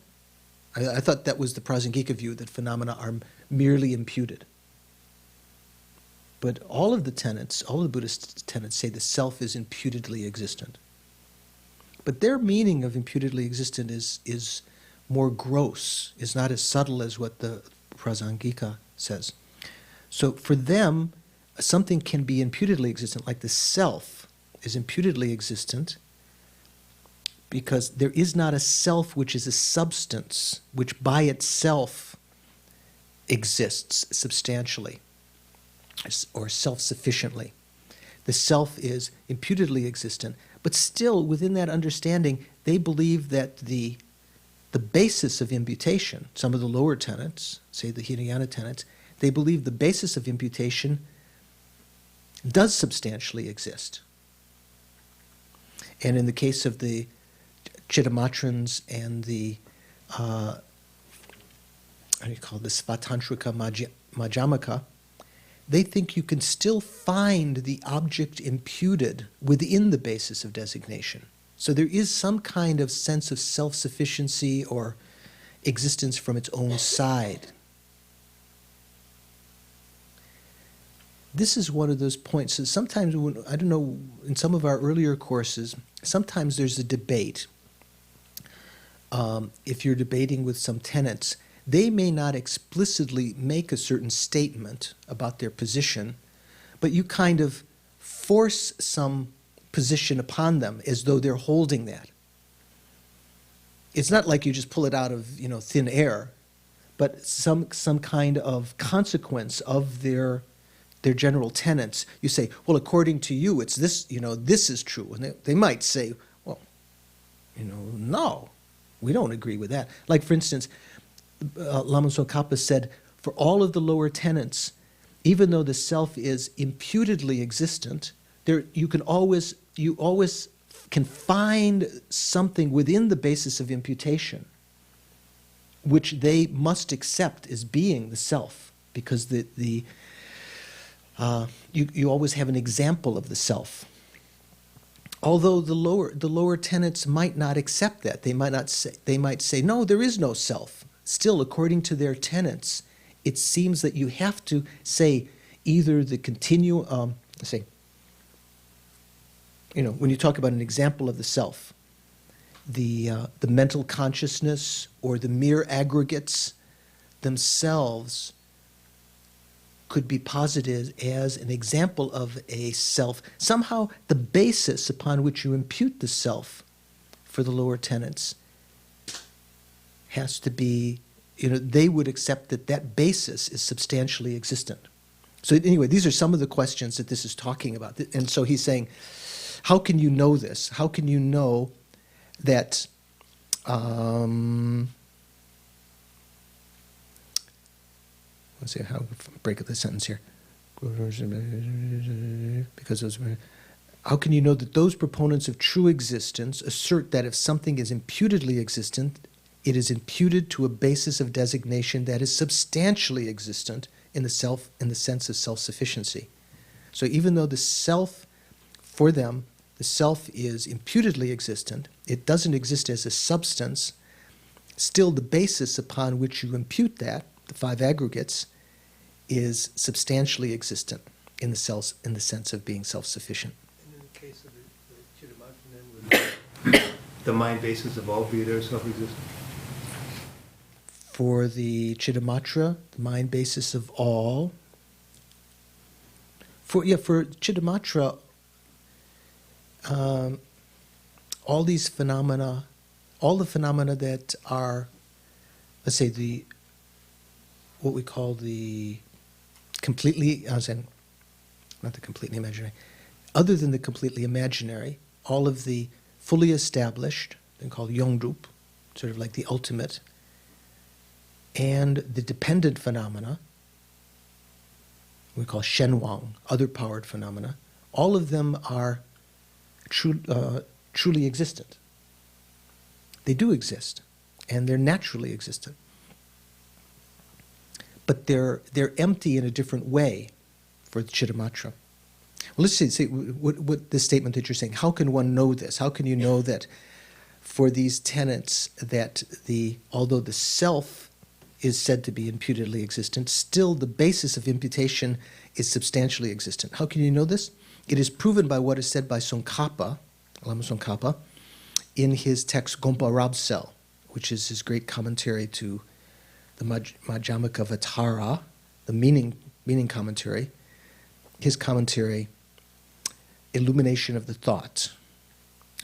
I thought that was the prasangika view, that phenomena are merely imputed. But all of the tenets, all of the Buddhist tenets say the self is imputedly existent. But their meaning of imputedly existent is more gross, is not as subtle as what the prasangika says. So for them, something can be imputedly existent, like the self is imputedly existent, because there is not a self which is a substance, which by itself exists substantially or self-sufficiently. The self is imputedly existent, but still within that understanding, they believe that the basis of imputation, some of the lower tenets, say the Hinayana tenets, they believe the basis of imputation does substantially exist. And in the case of the Chittamatrans and the Svatantrika Majjhamaka, they think you can still find the object imputed within the basis of designation. So there is some kind of sense of self-sufficiency or existence from its own side. This is one of those points. So sometimes, I don't know, in some of our earlier courses, sometimes there's a debate. If you're debating with some tenets, they may not explicitly make a certain statement about their position, but you kind of force some position upon them as though they're holding that. It's not like you just pull it out of thin air, but some kind of consequence of their general tenets. You say, well, according to you, it's this. This is true, and they might say, well, no, we don't agree with that. Like for instance, Lama Tsongkhapa said, for all of the lower tenets, even though the self is imputedly existent, you always can find something within the basis of imputation which they must accept as being the self, because you always have an example of the self. Although the lower tenets might not accept that, they might say no, there is no self. Still, according to their tenets, it seems that you have to say either the continuum. When you talk about an example of the self, the mental consciousness or the mere aggregates themselves could be posited as an example of a self. Somehow the basis upon which you impute the self for the lower tenets has to be, they would accept that basis is substantially existent. So anyway, these are some of the questions that this is talking about. And so he's saying, how can you know this? How can you know that let's see how break up the sentence here. Because how can you know that those proponents of true existence assert that if something is imputedly existent, it is imputed to a basis of designation that is substantially existent in the sense of self-sufficiency. So even though the self, for them, the self is imputedly existent, it doesn't exist as a substance, still the basis upon which you impute that, the five aggregates, is substantially existent in the sense of being self-sufficient. And in the case of the Chittamatra, then, the mind basis of all be there self-existent? For the Chittamatra, the mind basis of all. For Chittamatra, all these phenomena, all the phenomena that are, let's say, what we call the completely, not the completely imaginary, other than the completely imaginary, all of the fully established, they're called Yongrup, sort of like the ultimate, and the dependent phenomena, we call Shenwang, other powered phenomena, all of them are truly existent. They do exist, and they're naturally existent. But they're empty in a different way for the Chittamatra. Well, let's see what this statement that you're saying. How can one know this? How can you know that for these tenets that although the self is said to be imputedly existent, still the basis of imputation is substantially existent? How can you know this? It is proven by what is said by Tsongkhapa, Lama Tsongkhapa, in his text Gompa Rabsel, which is his great commentary to the Madhyamaka Vatara, the meaning commentary. His commentary, illumination of the thought,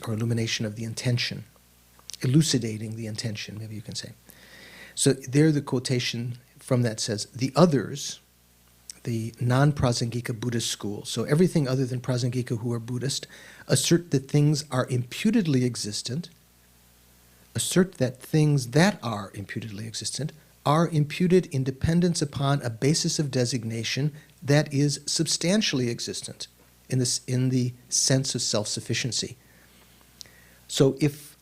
or illumination of the intention, elucidating the intention, maybe you can say. So there the quotation from that says, the others, the non-Prasangika Buddhist school, so everything other than Prasangika who are Buddhist, assert that things are imputedly existent, assert that things that are imputedly existent are imputed in dependence upon a basis of designation that is substantially existent in the sense of self-sufficiency. So if,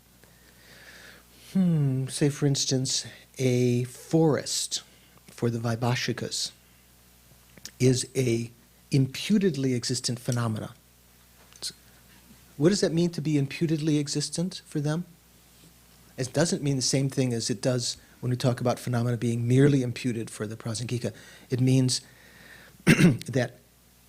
say for instance, a forest for the Vaibhashikas is a imputedly existent phenomena. What does that mean to be imputedly existent for them? It doesn't mean the same thing as it does when we talk about phenomena being merely imputed for the Prasangika. It means that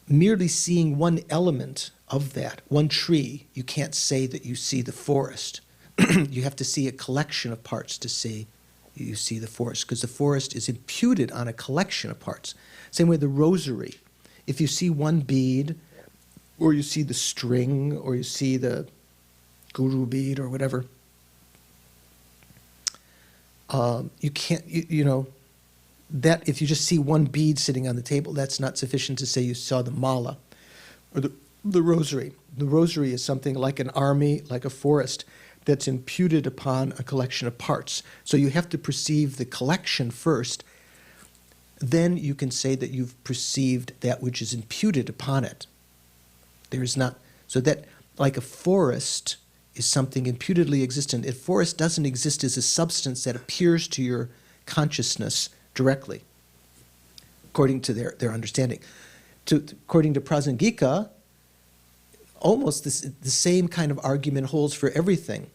merely seeing one element of that, one tree, you can't say that you see the forest. You have to see a collection of parts to say you see the forest, because the forest is imputed on a collection of parts. Same way the rosary. If you see one bead, or you see the string, or you see the guru bead or whatever, you can't, you know, that if you just see one bead sitting on the table, that's not sufficient to say you saw the mala or the rosary. The rosary is something like an army, like a forest, that's imputed upon a collection of parts. So you have to perceive the collection first, then you can say that you've perceived that which is imputed upon it. There is not, so that like a forest is something imputedly existent. A forest doesn't exist as a substance that appears to your consciousness directly, according to their understanding. According to Prasangika, almost the same kind of argument holds for everything.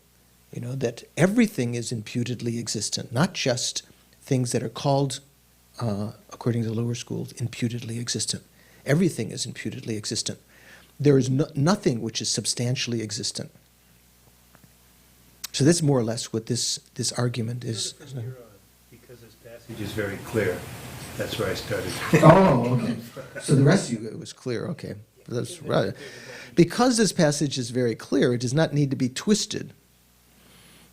You know, that everything is imputedly existent, not just things that are called, according to the lower schools, imputedly existent. Everything is imputedly existent. There is nothing which is substantially existent. So that's more or less what this argument is. Because this passage is very clear, that's where I started. Oh, okay. So the rest of you, it was clear, okay. That's right. Because this passage is very clear, it does not need to be twisted.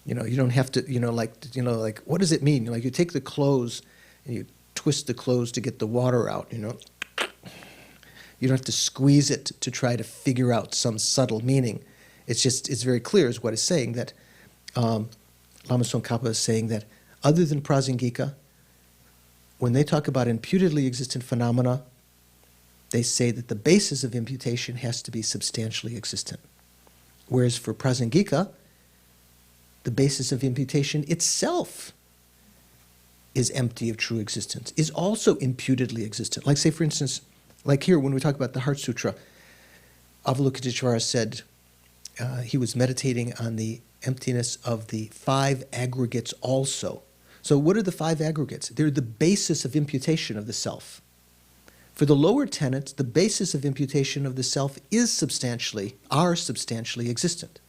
You know, you don't have to, like, what does it mean? Like, you take the clothes and you twist the clothes to get the water out, you know. You don't have to squeeze it to try to figure out some subtle meaning. It's very clear is what it's saying, that Lama Tsongkhapa is saying that other than Prasangika, when they talk about imputedly existent phenomena, they say that the basis of imputation has to be substantially existent. Whereas for Prasangika, the basis of imputation itself is empty of true existence, is also imputedly existent. Like, say, for instance, like here, when we talk about the Heart Sutra, Avalokiteshvara said he was meditating on the emptiness of the 5 aggregates also. So what are the 5 aggregates? They're the basis of imputation of the self. For the lower tenets, the basis of imputation of the self is substantially existent.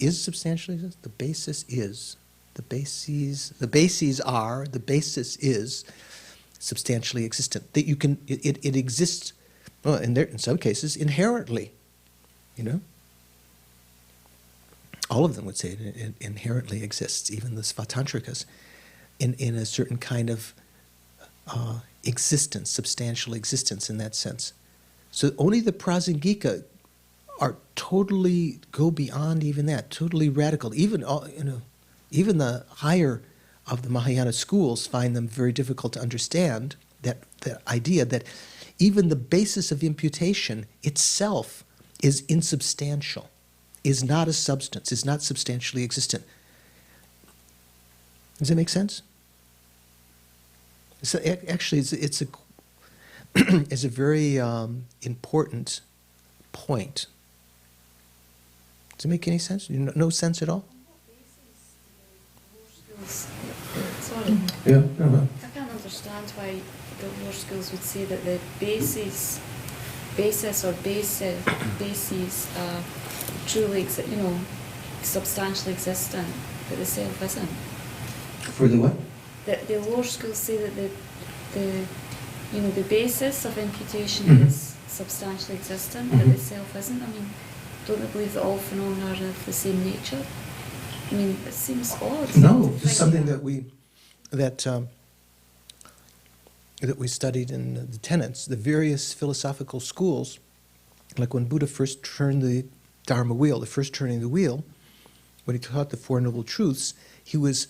Is substantially existent? The basis is. The bases are, the basis is substantially existent. That you can, it exists, well, in some cases, inherently, you know. All of them would say it inherently exists, even the Svatantrikas, in a certain kind of existence, substantial existence in that sense. So only the Prasangika are totally, go beyond even that, totally radical. Even, even the higher of the Mahayana schools find them very difficult to understand, that idea that even the basis of imputation itself is insubstantial, is not a substance, is not substantially existent. Does that make sense? So actually, it's a very important point. Does it make any sense? No sense at all? Sorry. Yeah. I can't understand why the lower schools would say that the bases truly, substantially existent, but the self isn't. For the what? The lower schools say that the basis of imputation is substantially existent, but the self isn't. I mean, don't they believe that all phenomena are of the same nature? I mean, it seems odd. No, it's something that we studied in the tenets, the various philosophical schools. Like when Buddha first turned the Dharma wheel, the first turning of the wheel, when he taught the Four Noble Truths, he was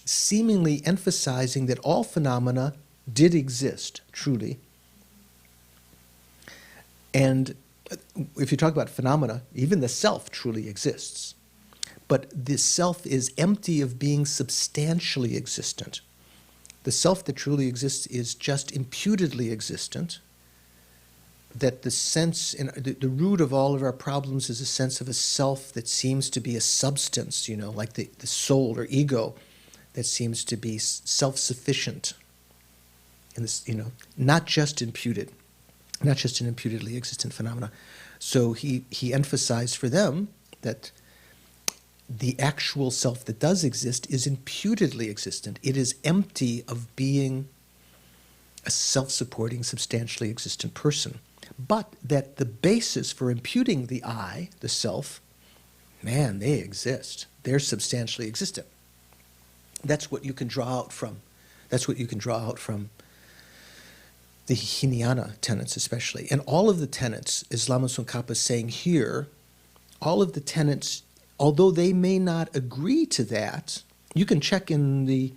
seemingly emphasizing that all phenomena did exist, truly. And if you talk about phenomena, even the self truly exists. But the self is empty of being substantially existent. The self that truly exists is just imputedly existent. That the sense, the root of all of our problems is a sense of a self that seems to be a substance, like the soul or ego, that seems to be self-sufficient. And this, not just imputed, not just an imputedly existent phenomena. So he emphasized for them that the actual self that does exist is imputedly existent. It is empty of being a self-supporting, substantially existent person. but that the basis for imputing the I, the self, man, they exist. They're substantially existent. That's what you can draw out from. That's what you can draw out from the Hinayana tenets especially. And all of the tenets, as Lama Tsongkhapa is saying here, all of the tenets, although they may not agree to that, you can check in the,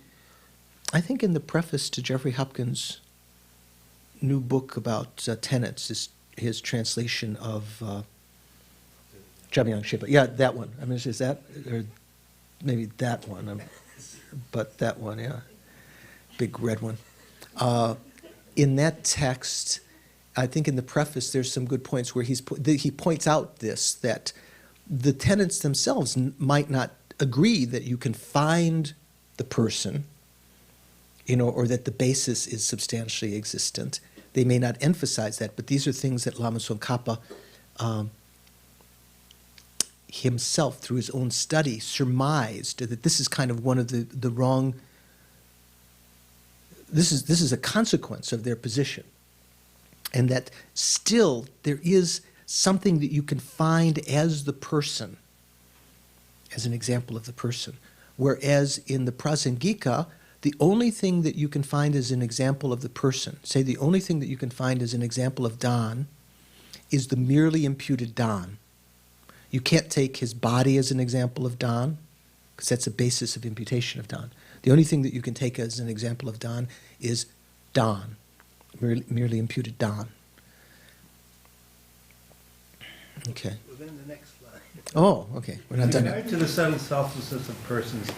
I think in the preface to Jeffrey Hopkins' new book about tenets, his translation of Jamyang Shepa. Yeah, that one. I mean, is that, or maybe that one, but that one, yeah. Big red one. In that text, I think in the preface, there's some good points where he points out this, that the tenets themselves might not agree that you can find the person, or that the basis is substantially existent. They may not emphasize that, but these are things that Lama Tsongkhapa himself, through his own study, surmised that this is kind of one of the wrong. This is a consequence of their position, and that still there is something that you can find as the person, as an example of the person. Whereas in the Prasangika, the only thing that you can find as an example of the person, say the only thing that you can find as an example of Dan, is the merely imputed Dan. You can't take his body as an example of Dan, because that's a basis of imputation of Dan. The only thing that you can take as an example of Dan is Dan, merely imputed Dan. Okay. Well, then the next slide. Oh, okay. We're not done Regard yet. to the subtle selflessness of persons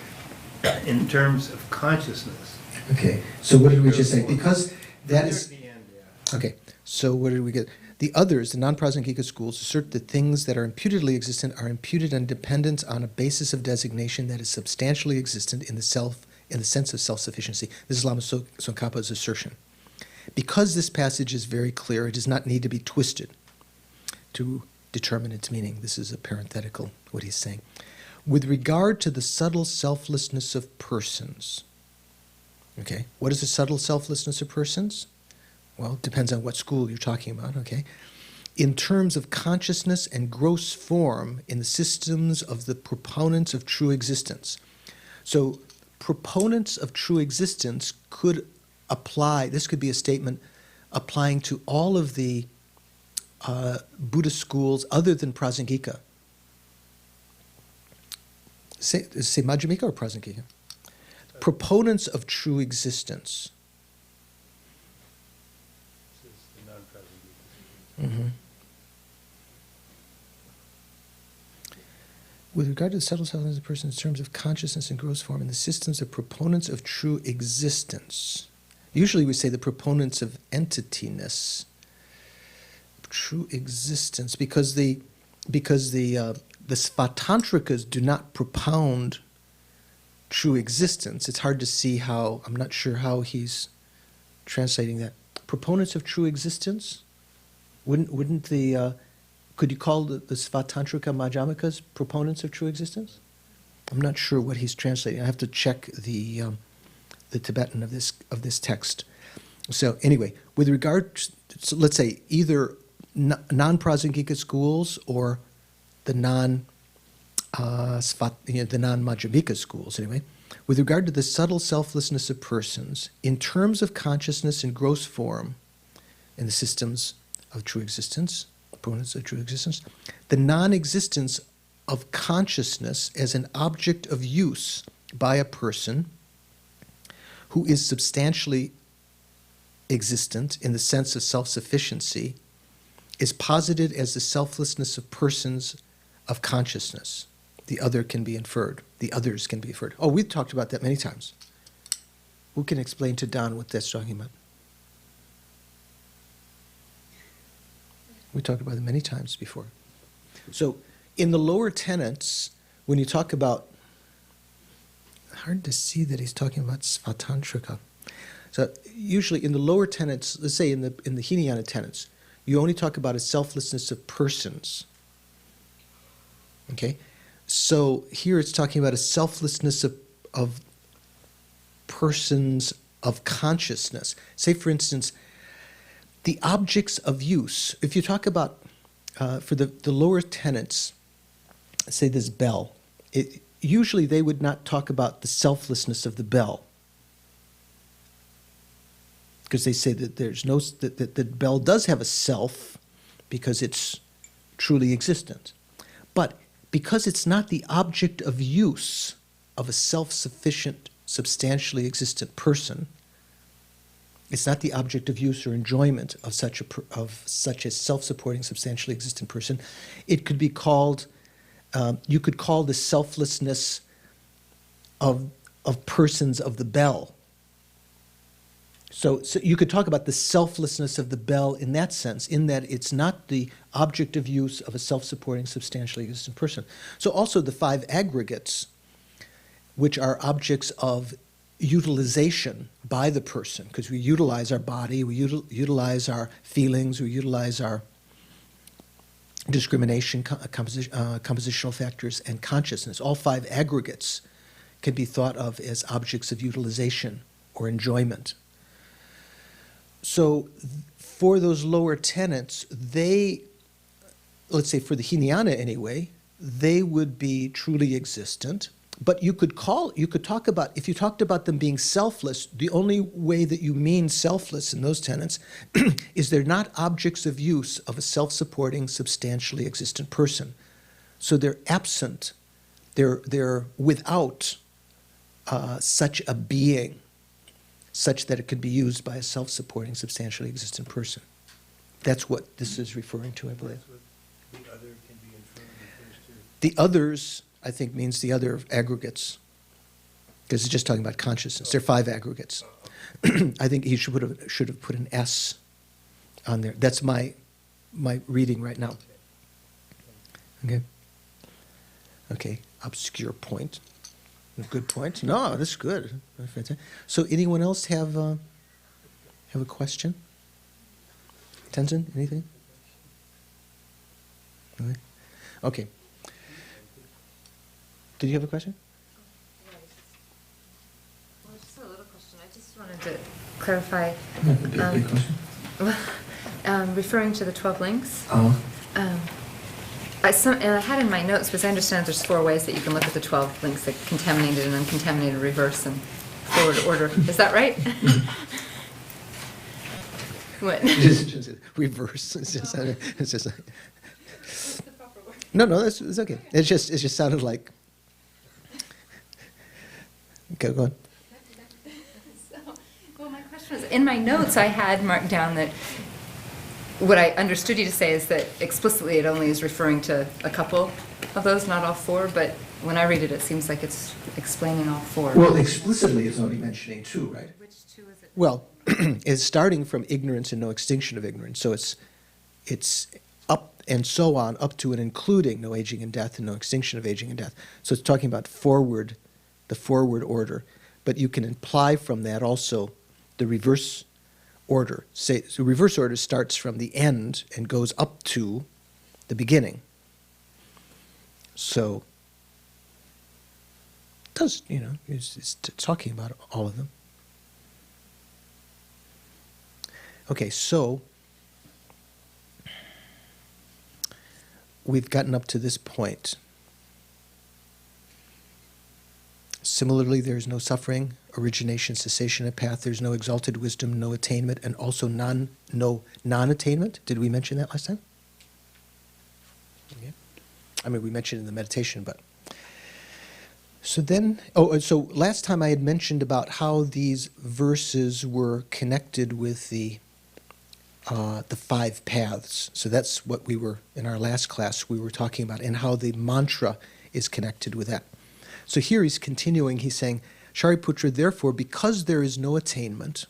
in terms of consciousness. Okay. So what did we just say? Because that Near is... the end, yeah. Okay. So what did we get? The others, the non-Prasangika schools, assert that things that are imputedly existent are imputed and dependent on a basis of designation that is substantially existent in the sense of self-sufficiency. This is Lama Tsongkhapa's assertion. Because this passage is very clear, it does not need to be twisted to determine its meaning. This is a parenthetical, what he's saying. With regard to the subtle selflessness of persons, okay, what is the subtle selflessness of persons? Well, it depends on what school you're talking about, okay? In terms of consciousness and gross form in the systems of the proponents of true existence. So, proponents of true existence could apply, this could be a statement applying to all of the Buddhist schools other than Prasangika. Say Madhyamika or Prasangika? Proponents of true existence. This is the non-present. Mm-hmm. With regard to the subtle self of the person in terms of consciousness and gross form in the systems of proponents of true existence. Usually we say the proponents of entityness, true existence, because the Svatantrikas do not propound true existence. It's hard to see how, I'm not sure how he's translating that. Proponents of true existence? Wouldn't the, could you call the Svatantrika Madhyamikas proponents of true existence? I'm not sure what he's translating. I have to check the Tibetan of this text. So anyway, with regard to, so let's say either non-Prasangika schools or the non-Madhyamika schools, anyway, with regard to the subtle selflessness of persons, in terms of consciousness and gross form in the systems of true existence, opponents of true existence, the non-existence of consciousness as an object of use by a person who is substantially existent in the sense of self-sufficiency is posited as the selflessness of persons of consciousness. The other can be inferred. The others can be inferred. Oh, we've talked about that many times. Who can explain to Don what that's talking about? We talked about it many times before. So, in the lower tenets, when you talk about, hard to see that he's talking about Svatantrika. So, usually in the lower tenets, let's say in the Hinayana tenets, you only talk about a selflessness of persons. Okay? So here it's talking about a selflessness of persons of consciousness. Say, for instance, the objects of use, if you talk about, for the lower tenets, say this bell, usually they would not talk about the selflessness of the bell. Because they say that there's no, that the bell does have a self because it's truly existent. But because it's not the object of use of a self-sufficient, substantially existent person, it's not the object of use or enjoyment of such a self-supporting, substantially existent person. It could be called, you could call the selflessness of persons of the bell. So you could talk about the selflessness of the bell in that sense, in that it's not the object of use of a self-supporting, substantially existent person. So also the 5 aggregates, which are objects of utilization by the person, because we utilize our body, we utilize our feelings, we utilize our discrimination, compositional factors, and consciousness. All 5 aggregates can be thought of as objects of utilization or enjoyment. So for those lower tenets, they, let's say for the Hinayana anyway, they would be truly existent. But you could talk about, if you talked about them being selfless, the only way that you mean selfless in those tenets is they're not objects of use of a self-supporting, substantially existent person. So they're absent, they're without such a being, such that it could be used by a self-supporting, substantially existent person. That's what this is referring to, I believe. That's what the other can be inferred refers to. The others, I think, means the other aggregates, because it's just talking about consciousness. There are 5 aggregates. I think he should have put an S on there. That's my reading right now. Okay. Okay. Obscure point. Good point. No, that's good. So, anyone else have a question? Tenzin, anything? Okay. Did you have a question? Well, just a little question. I just wanted to clarify. Referring to the 12 links. And I had in my notes, because I understand there's 4 ways that you can look at the 12 links, like contaminated and uncontaminated, reverse, and forward order. Is that right? What? Just reverse. It's just no, it's okay. It just sounded like. Okay, go on. Well, my question was, in my notes I had marked down that what I understood you to say is that explicitly it only is referring to a couple of those, not all 4, but when I read it, it seems like it's explaining all 4. Well, explicitly it's only mentioning 2, right? Which 2 is it? Well, it's starting from ignorance and no extinction of ignorance. So it's up and so on, up to and including no aging and death and no extinction of aging and death. So it's talking about the forward order. But you can imply from that also the reverse order. So reverse order starts from the end and goes up to the beginning. So it does, it's talking about all of them. Okay, so we've gotten up to this point. Similarly, there is no suffering, origination, cessation of path. There's no exalted wisdom, no attainment, and also no non-attainment. Did we mention that last time? Okay. I mean, we mentioned it in the meditation, but so then, so last time I had mentioned about how these verses were connected with the 5 paths. So that's what we were, in our last class, we were talking about, and how the mantra is connected with that. So here he's continuing, he's saying, Shariputra, therefore, because there is no attainment,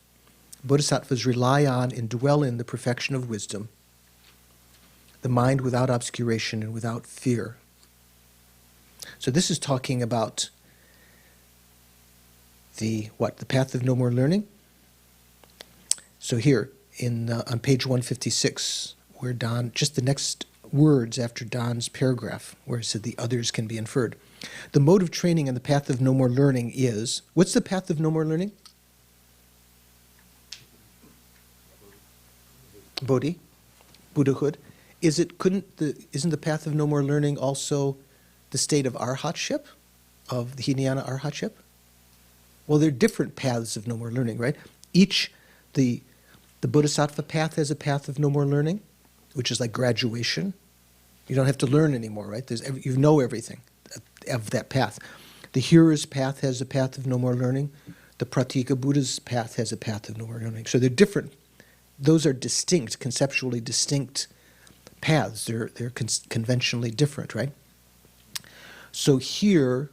bodhisattvas rely on and dwell in the perfection of wisdom, the mind without obscuration and without fear. So this is talking about the path of no more learning? So here, on page 156, where Don, just the next words after Don's paragraph, where it said the others can be inferred. The mode of training and the path of no more learning is, what's the path of no more learning? Bodhi, Buddhahood. Isn't the path of no more learning also the state of arhatship, of the Hinayana arhatship? Well, there are different paths of no more learning, right? The Bodhisattva path has a path of no more learning, which is like graduation. You don't have to learn anymore, right? You know everything of that path. The hearer's path has a path of no more learning. The Pratika Buddha's path has a path of no more learning. So they're different. Those are distinct, conceptually distinct paths. They're conventionally different, right? So here,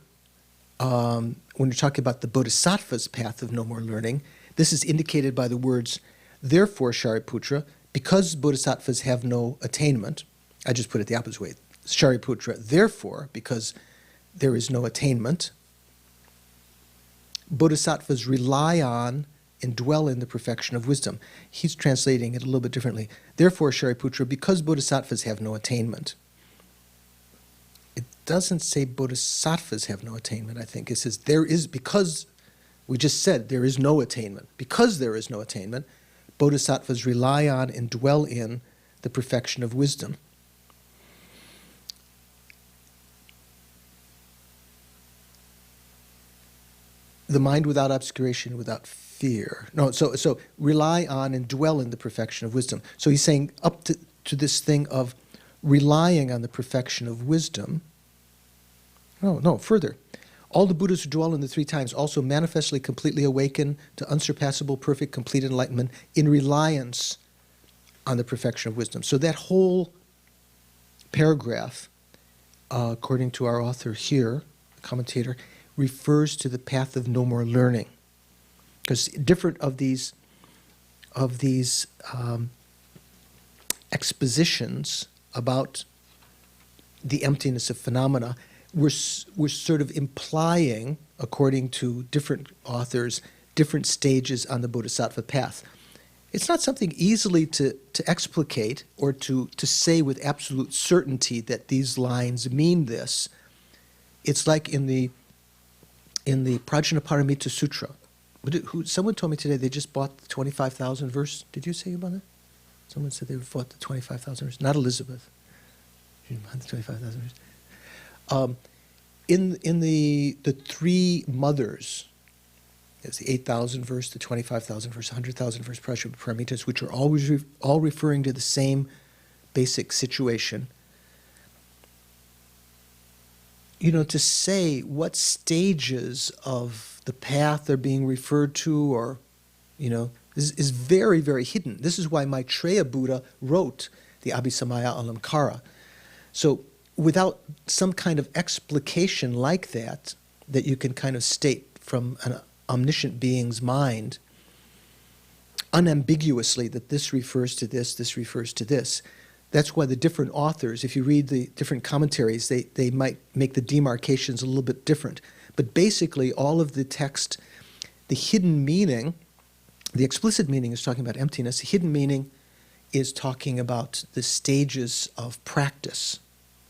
when you're talking about the Bodhisattva's path of no more learning, this is indicated by the words, therefore, Shariputra, because Bodhisattvas have no attainment, I just put it the opposite way, Shariputra, therefore, because there is no attainment, Bodhisattvas rely on and dwell in the perfection of wisdom. He's translating it a little bit differently. Therefore, Shariputra, because Bodhisattvas have no attainment. It doesn't say Bodhisattvas have no attainment, I think. It says there is, because we just said there is no attainment. Because there is no attainment, Bodhisattvas rely on and dwell in the perfection of wisdom. The mind without obscuration, without fear. No, so rely on and dwell in the perfection of wisdom. So he's saying up to this thing of relying on the perfection of wisdom. No, further. All the Buddhas who dwell in the three times also manifestly completely awaken to unsurpassable, perfect, complete enlightenment in reliance on the perfection of wisdom. So that whole paragraph, according to our author here, the commentator, refers to the path of no more learning, because different of these expositions about the emptiness of phenomena were sort of implying, according to different authors, different stages on the Bodhisattva path. It's not something easily to explicate or to say with absolute certainty that these lines mean this. It's like in the Prajnaparamita Sutra. Someone told me today they just bought the 25,000 verse. Did you say about that? Someone said they bought the 25,000 verse. Not Elizabeth. She bought the 25,000 verse. In the three mothers, it's the 8,000 verse, the 25,000 verse, 100,000 verse Prajnaparamitas, which are always all referring to the same basic situation. To say what stages of the path are being referred to, or, is very, very hidden. This is why Maitreya Buddha wrote the Abhisamaya Alamkara. So without some kind of explication like that you can kind of state from an omniscient being's mind, unambiguously that this refers to this refers to this. That's why the different authors, if you read the different commentaries, they might make the demarcations a little bit different. But basically, all of the text, the hidden meaning, the explicit meaning is talking about emptiness. The hidden meaning is talking about the stages of practice,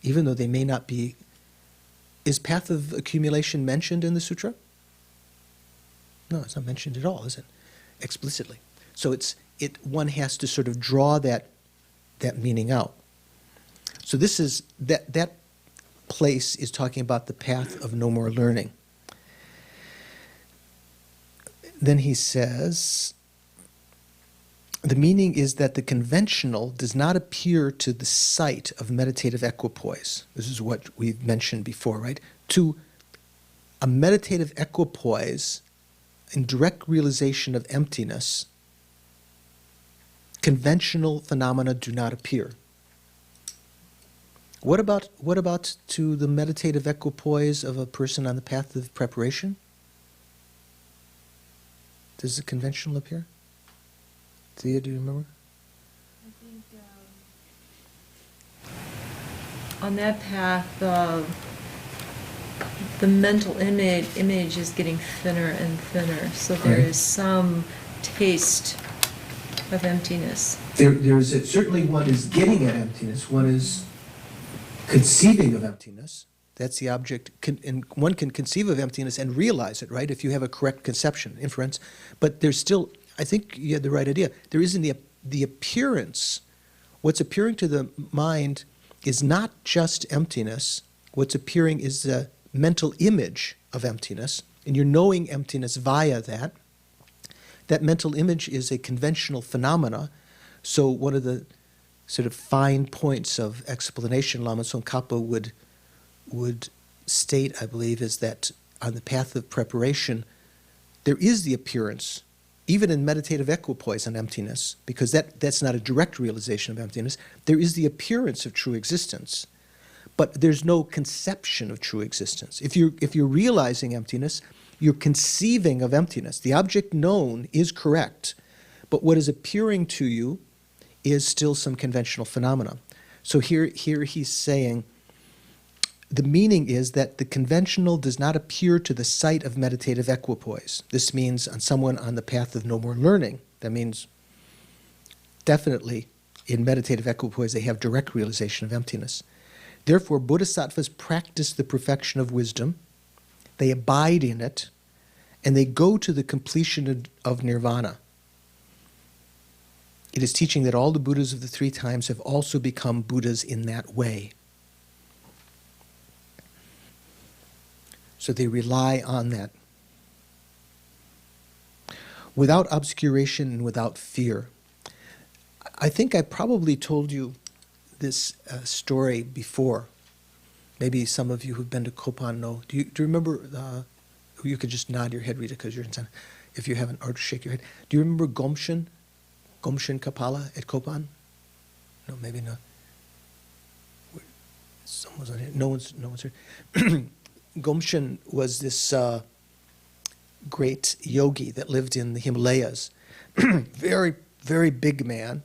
even though they may not be. Is path of accumulation mentioned in the sutra? No, it's not mentioned at all, is it? Explicitly. So one has to sort of draw that meaning out. So this is that place is talking about the path of no more learning. Then he says, the meaning is that the conventional does not appear to the sight of meditative equipoise. This is what we've mentioned before, right? To a meditative equipoise in direct realization of emptiness, conventional phenomena do not appear. What about to the meditative equipoise of a person on the path of preparation? Does the conventional appear? Thea, do you remember? I think on that path, the mental image is getting thinner and thinner, so there is some taste of emptiness. Certainly one is getting at emptiness, one is conceiving of emptiness. That's the object, and one can conceive of emptiness and realize it, right, if you have a correct conception, inference. But there's still, I think you had the right idea, there isn't the appearance, what's appearing to the mind is not just emptiness. What's appearing is the mental image of emptiness, and you're knowing emptiness via that. That mental image is a conventional phenomena. So one of the sort of fine points of explanation Lama Tsongkhapa would state, I believe, is that on the path of preparation, there is the appearance, even in meditative equipoise on emptiness, because that's not a direct realization of emptiness, there is the appearance of true existence. But there's no conception of true existence. If you're realizing emptiness, you're conceiving of emptiness. The object known is correct, but what is appearing to you is still some conventional phenomena. So here he's saying the meaning is that the conventional does not appear to the sight of meditative equipoise. This means on someone on the path of no more learning. That means definitely in meditative equipoise they have direct realization of emptiness. Therefore, bodhisattvas practice the perfection of wisdom, they abide in it, and they go to the completion of nirvana. It is teaching that all the Buddhas of the three times have also become Buddhas in that way. So they rely on that. Without obscuration and without fear. I think I probably told you this story before. Maybe some of you who've been to Kopan know. Do you remember, you could just nod your head, Rita, because you're in San. If you haven't, or shake your head. Do you remember Gomshin Kapala at Kopan? No, maybe not. Someone's on here. No one's heard. Gomshin was this great yogi that lived in the Himalayas. Very, very big man.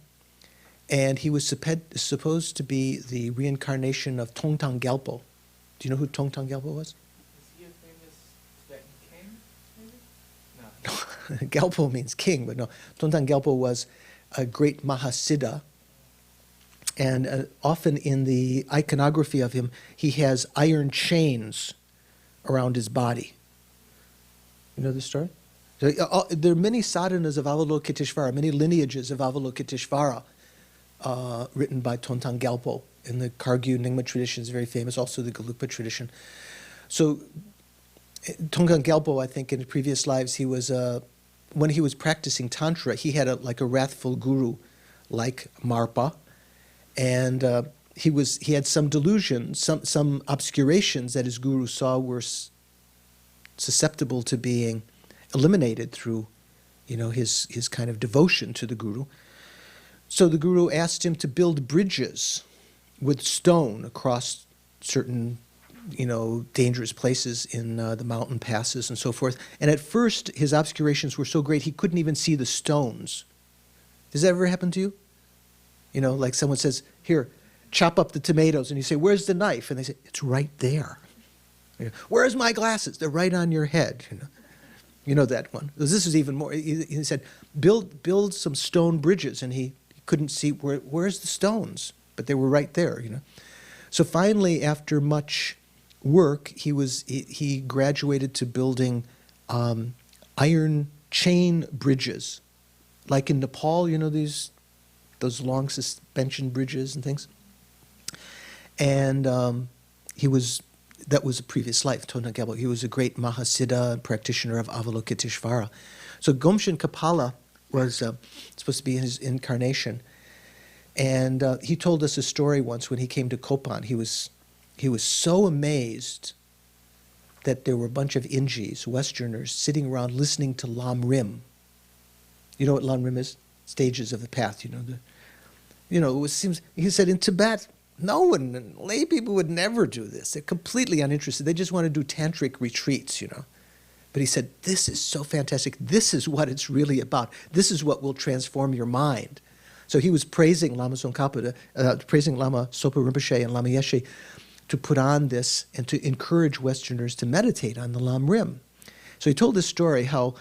And he was supposed to be the reincarnation of Tongtang Gyalpo. Do you know who Tongtang Gyalpo was? Is he a famous Tibetan king? Maybe? No. Gyalpo means king, but no. Tongtang Gyalpo was a great Mahasiddha. And often in the iconography of him, he has iron chains around his body. You know the story? So, there are many sadhanas of Avalokiteshvara, many lineages of Avalokiteshvara written by Tongtang Gyalpo in the Kargyu Nyingma tradition is very famous, also the Gelugpa tradition. So Tongtang Gyalpo, I think in the previous lives, he was when he was practicing Tantra, he had a wrathful guru like Marpa, and he had some delusions, some obscurations that his guru saw were susceptible to being eliminated through, his kind of devotion to the guru. So the guru asked him to build bridges with stone across certain, dangerous places in the mountain passes and so forth. And at first, his obscurations were so great he couldn't even see the stones. Does that ever happen to you? Like someone says, here, chop up the tomatoes. And you say, where's the knife? And they say, it's right there. Where's my glasses? They're right on your head. You know that one. This is even more. He said, build some stone bridges. And he couldn't see where's the stones, but they were right there. So finally, after much work, he graduated to building iron chain bridges, like in Nepal. Those long suspension bridges and things. And that was a previous life, Tongtang Gyalpo. He was a great Mahasiddha and practitioner of Avalokiteshvara. So Gomshin Kapala was supposed to be his incarnation. And he told us a story once when he came to Kopan. He was so amazed that there were a bunch of Injis, Westerners, sitting around listening to Lam Rim. You know what Lam Rim is? Stages of the path, it seems, he said in Tibet, no one, lay people would never do this. They're completely uninterested. They just want to do tantric retreats, But he said, this is so fantastic. This is what it's really about. This is what will transform your mind. So he was praising Lama Tsongkhapa, praising Lama Sopa Rinpoche and Lama Yeshe to put on this and to encourage Westerners to meditate on the Lam Rim. So he told this story how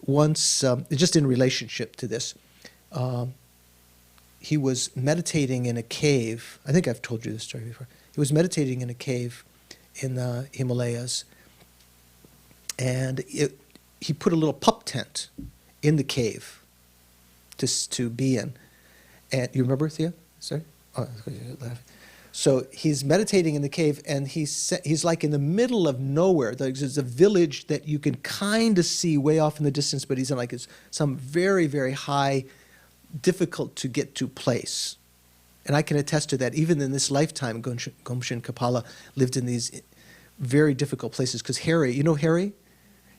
once, just in relationship to this, he was meditating in a cave. I think I've told you this story before. He was meditating in a cave in the Himalayas, and he put a little pup tent in the cave to be in. And you remember, Thea? Sorry? Oh, you're laughing. So he's meditating in the cave, and he's like in the middle of nowhere. There's a village that you can kind of see way off in the distance, but he's in like some very, very high, difficult to get to place. And I can attest to that. Even in this lifetime, Gomshin Kapala lived in these very difficult places. Because Harry, you know Harry?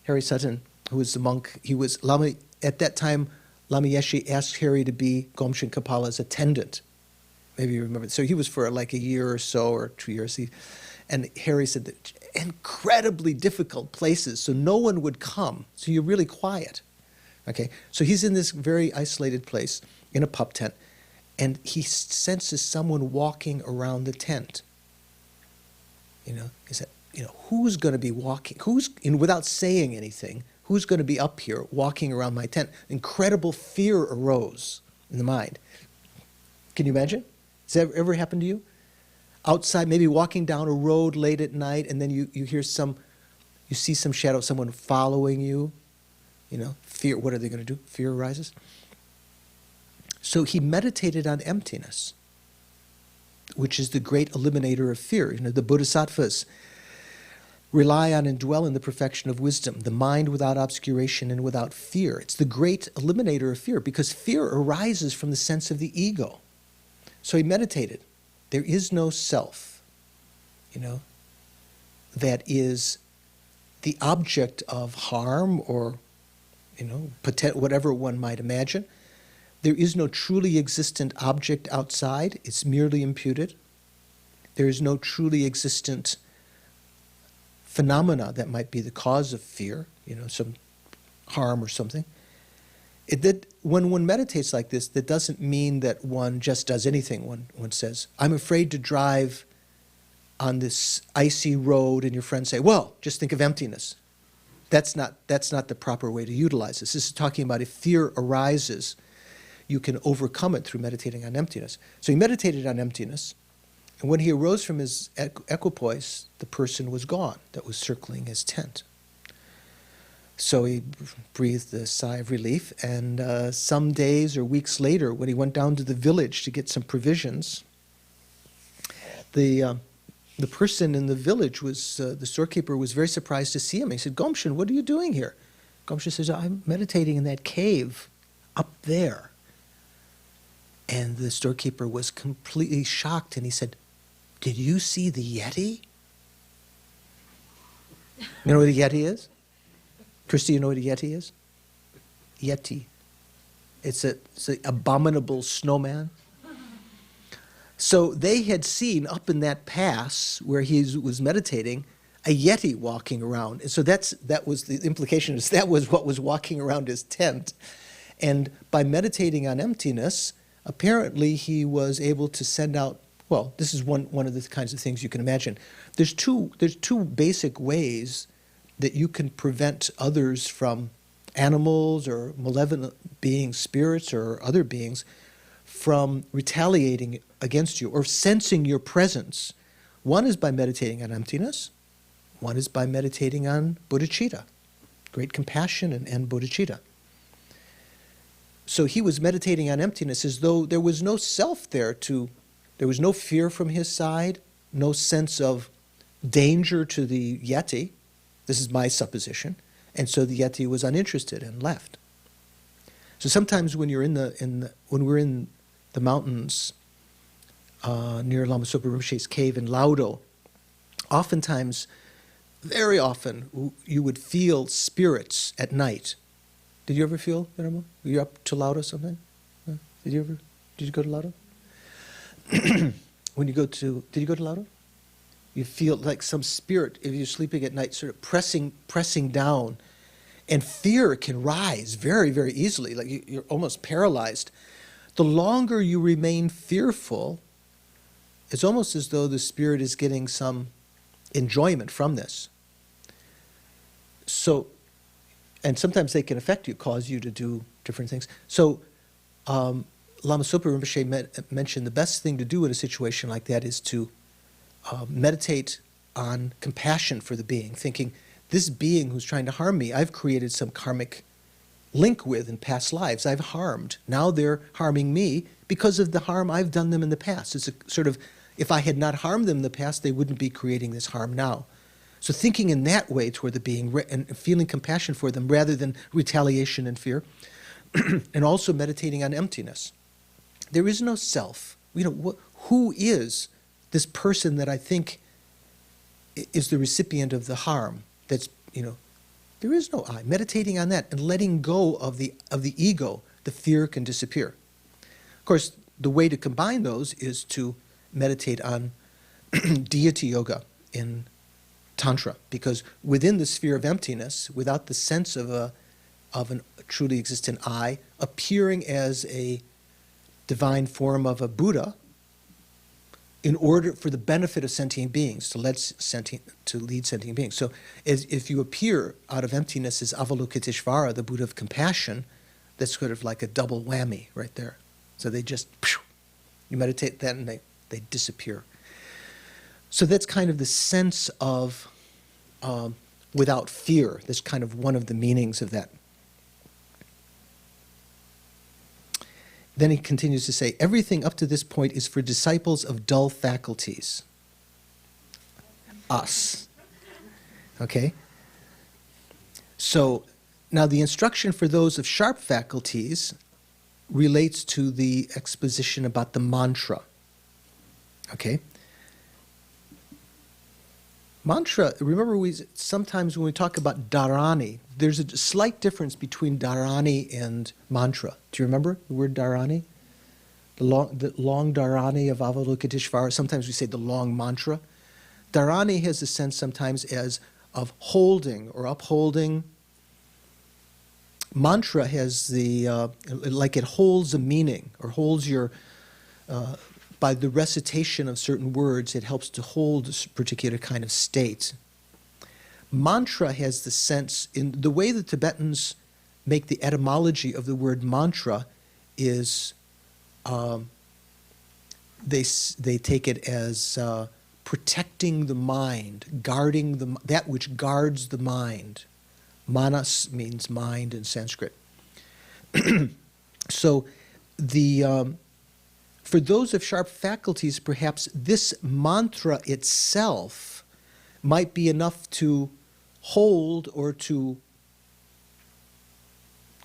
Harry Sutton, who was the monk, he was Lama, at that time, Lama Yeshe asked Harry to be Gomshin Kapala's attendant. Maybe you remember. So he was for like a year or so, or 2 years. And Harry said that incredibly difficult places, so no one would come. So you're really quiet. Okay, so he's in this very isolated place in a pup tent, and he senses someone walking around the tent. You know, he said, you know, who's going to be walking? Without saying anything, who's going to be up here walking around my tent? Incredible fear arose in the mind. Can you imagine? Has that ever happened to you? Outside, maybe walking down a road late at night, and then you see some shadow, someone following you. You know, fear, what are they going to do? Fear arises. So he meditated on emptiness, which is the great eliminator of fear. You know, the bodhisattvas rely on and dwell in the perfection of wisdom, the mind without obscuration and without fear. It's the great eliminator of fear, because fear arises from the sense of the ego. So he meditated. There is no self, you know, that is the object of harm or, you know, whatever one might imagine. There is no truly existent object outside. It's merely imputed. There is no truly existent phenomena that might be the cause of fear, you know, some harm or something. When one meditates like this, that doesn't mean that one just does anything. One says, I'm afraid to drive on this icy road, and your friends say, well, just think of emptiness. That's not the proper way to utilize this. This is talking about if fear arises, you can overcome it through meditating on emptiness. So he meditated on emptiness, and when he arose from his equipoise, the person was gone that was circling his tent. So he breathed a sigh of relief, and some days or weeks later, when he went down to the village to get some provisions, the person in the village was, the storekeeper was very surprised to see him. He said, Gomshin, what are you doing here? Gomshin says, I'm meditating in that cave up there. And the storekeeper was completely shocked, and he said, did you see the Yeti? You know what a Yeti is? Christy, you know what a Yeti is? Yeti. It's an abominable snowman. So they had seen up in that pass where he was meditating a Yeti walking around. And so that was the implication, is that was what was walking around his tent. And by meditating on emptiness, apparently he was able to send out, well, this is one of the kinds of things you can imagine. There's two basic ways that you can prevent others from, animals or malevolent beings, spirits or other beings, from retaliating against you or sensing your presence. One is by meditating on emptiness. One is by meditating on bodhicitta, great compassion and bodhicitta. So he was meditating on emptiness as though there was no self there there was no fear from his side, no sense of danger to the Yeti. This is my supposition. And so the Yeti was uninterested and left. So sometimes when you're when we're in the mountains near Lama Sopa Rinpoche's cave in Laudo, oftentimes, very often, you would feel spirits at night. Did you ever feel, Venerable? Were you up to Laudo something? Did you go to Laudo? Did you go to Laudo? You feel like some spirit, if you're sleeping at night, sort of pressing down. And fear can rise very, very easily, like you're almost paralyzed. The longer you remain fearful, it's almost as though the spirit is getting some enjoyment from this. So, and sometimes they can affect you, cause you to do different things. So, Lama Sopa Rinpoche mentioned the best thing to do in a situation like that is to meditate on compassion for the being, thinking, this being who's trying to harm me, I've created some karmic link with in past lives. I've harmed. Now they're harming me because of the harm I've done them in the past. It's a sort of, if I had not harmed them in the past, they wouldn't be creating this harm now. So thinking in that way toward the being and feeling compassion for them rather than retaliation and fear, and also meditating on emptiness. There is no self. Who is this person that I think is the recipient of the harm? That's, there is no I. Meditating on that and letting go of the ego, the fear can disappear. Of course, the way to combine those is to meditate on deity yoga in Tantra, because within the sphere of emptiness, without the sense of a truly existent I, appearing as a divine form of a Buddha, in order for the benefit of sentient beings, to lead sentient beings. So if you appear out of emptiness as Avalokiteshvara, the Buddha of compassion, that's sort of like a double whammy right there. So they just, you meditate that and they disappear. So that's kind of the sense of without fear. That's kind of one of the meanings of that. Then he continues to say, everything up to this point is for disciples of dull faculties. Us. Okay? So now the instruction for those of sharp faculties relates to the exposition about the mantra. Okay? Mantra, remember sometimes when we talk about dharani, there's a slight difference between dharani and mantra. Do you remember the word dharani? The long dharani of Avalokiteshvara. Sometimes we say the long mantra. Dharani has a sense sometimes as of holding or upholding. Mantra has like it holds a meaning or holds your... by the recitation of certain words, it helps to hold a particular kind of state. Mantra has the sense, in the way the Tibetans make the etymology of the word mantra is they take it as protecting the mind, guarding that which guards the mind. Manas means mind in Sanskrit. So for those of sharp faculties, perhaps this mantra itself might be enough to hold or to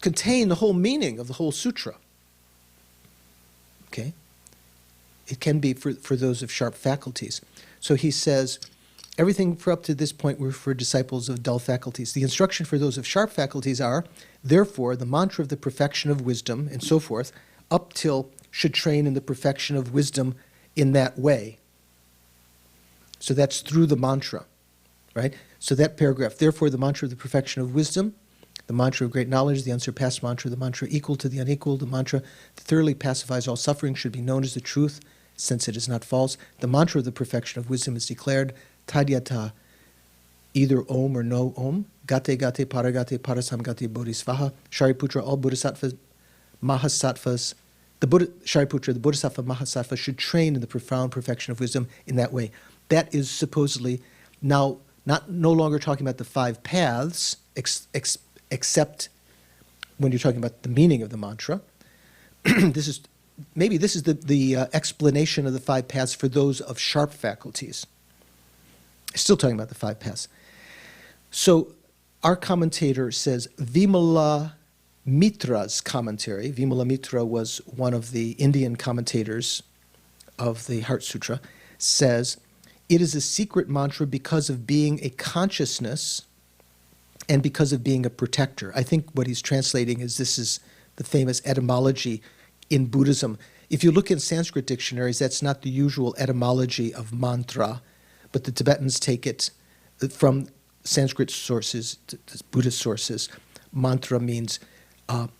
contain the whole meaning of the whole sutra. Okay? It can be for those of sharp faculties. So he says, everything for up to this point were for disciples of dull faculties. The instruction for those of sharp faculties are, therefore, the mantra of the perfection of wisdom, and so forth, up till should train in the perfection of wisdom in that way. So that's through the mantra, right? So that paragraph, therefore the mantra of the perfection of wisdom, the mantra of great knowledge, the unsurpassed mantra, the mantra equal to the unequal, the mantra that thoroughly pacifies all suffering should be known as the truth, since it is not false. The mantra of the perfection of wisdom is declared, tadyata, either om or no om, gate gate paragate parasamgate bodhisvaha, Shariputra, all bodhisattvas, mahasattvas, Shariputra, the Bodhisattva Mahasattva, should train in the profound perfection of wisdom in that way. That is supposedly now no longer talking about the 5 paths, except when you're talking about the meaning of the mantra. This is the explanation of the 5 paths for those of sharp faculties. Still talking about the 5 paths. So our commentator says, Vimala Mitra's commentary, Vimala Mitra was one of the Indian commentators of the Heart Sutra, says, it is a secret mantra because of being a consciousness and because of being a protector. I think what he's translating is this is the famous etymology in Buddhism. If you look in Sanskrit dictionaries, that's not the usual etymology of mantra, but the Tibetans take it from Sanskrit sources, Buddhist sources. Mantra means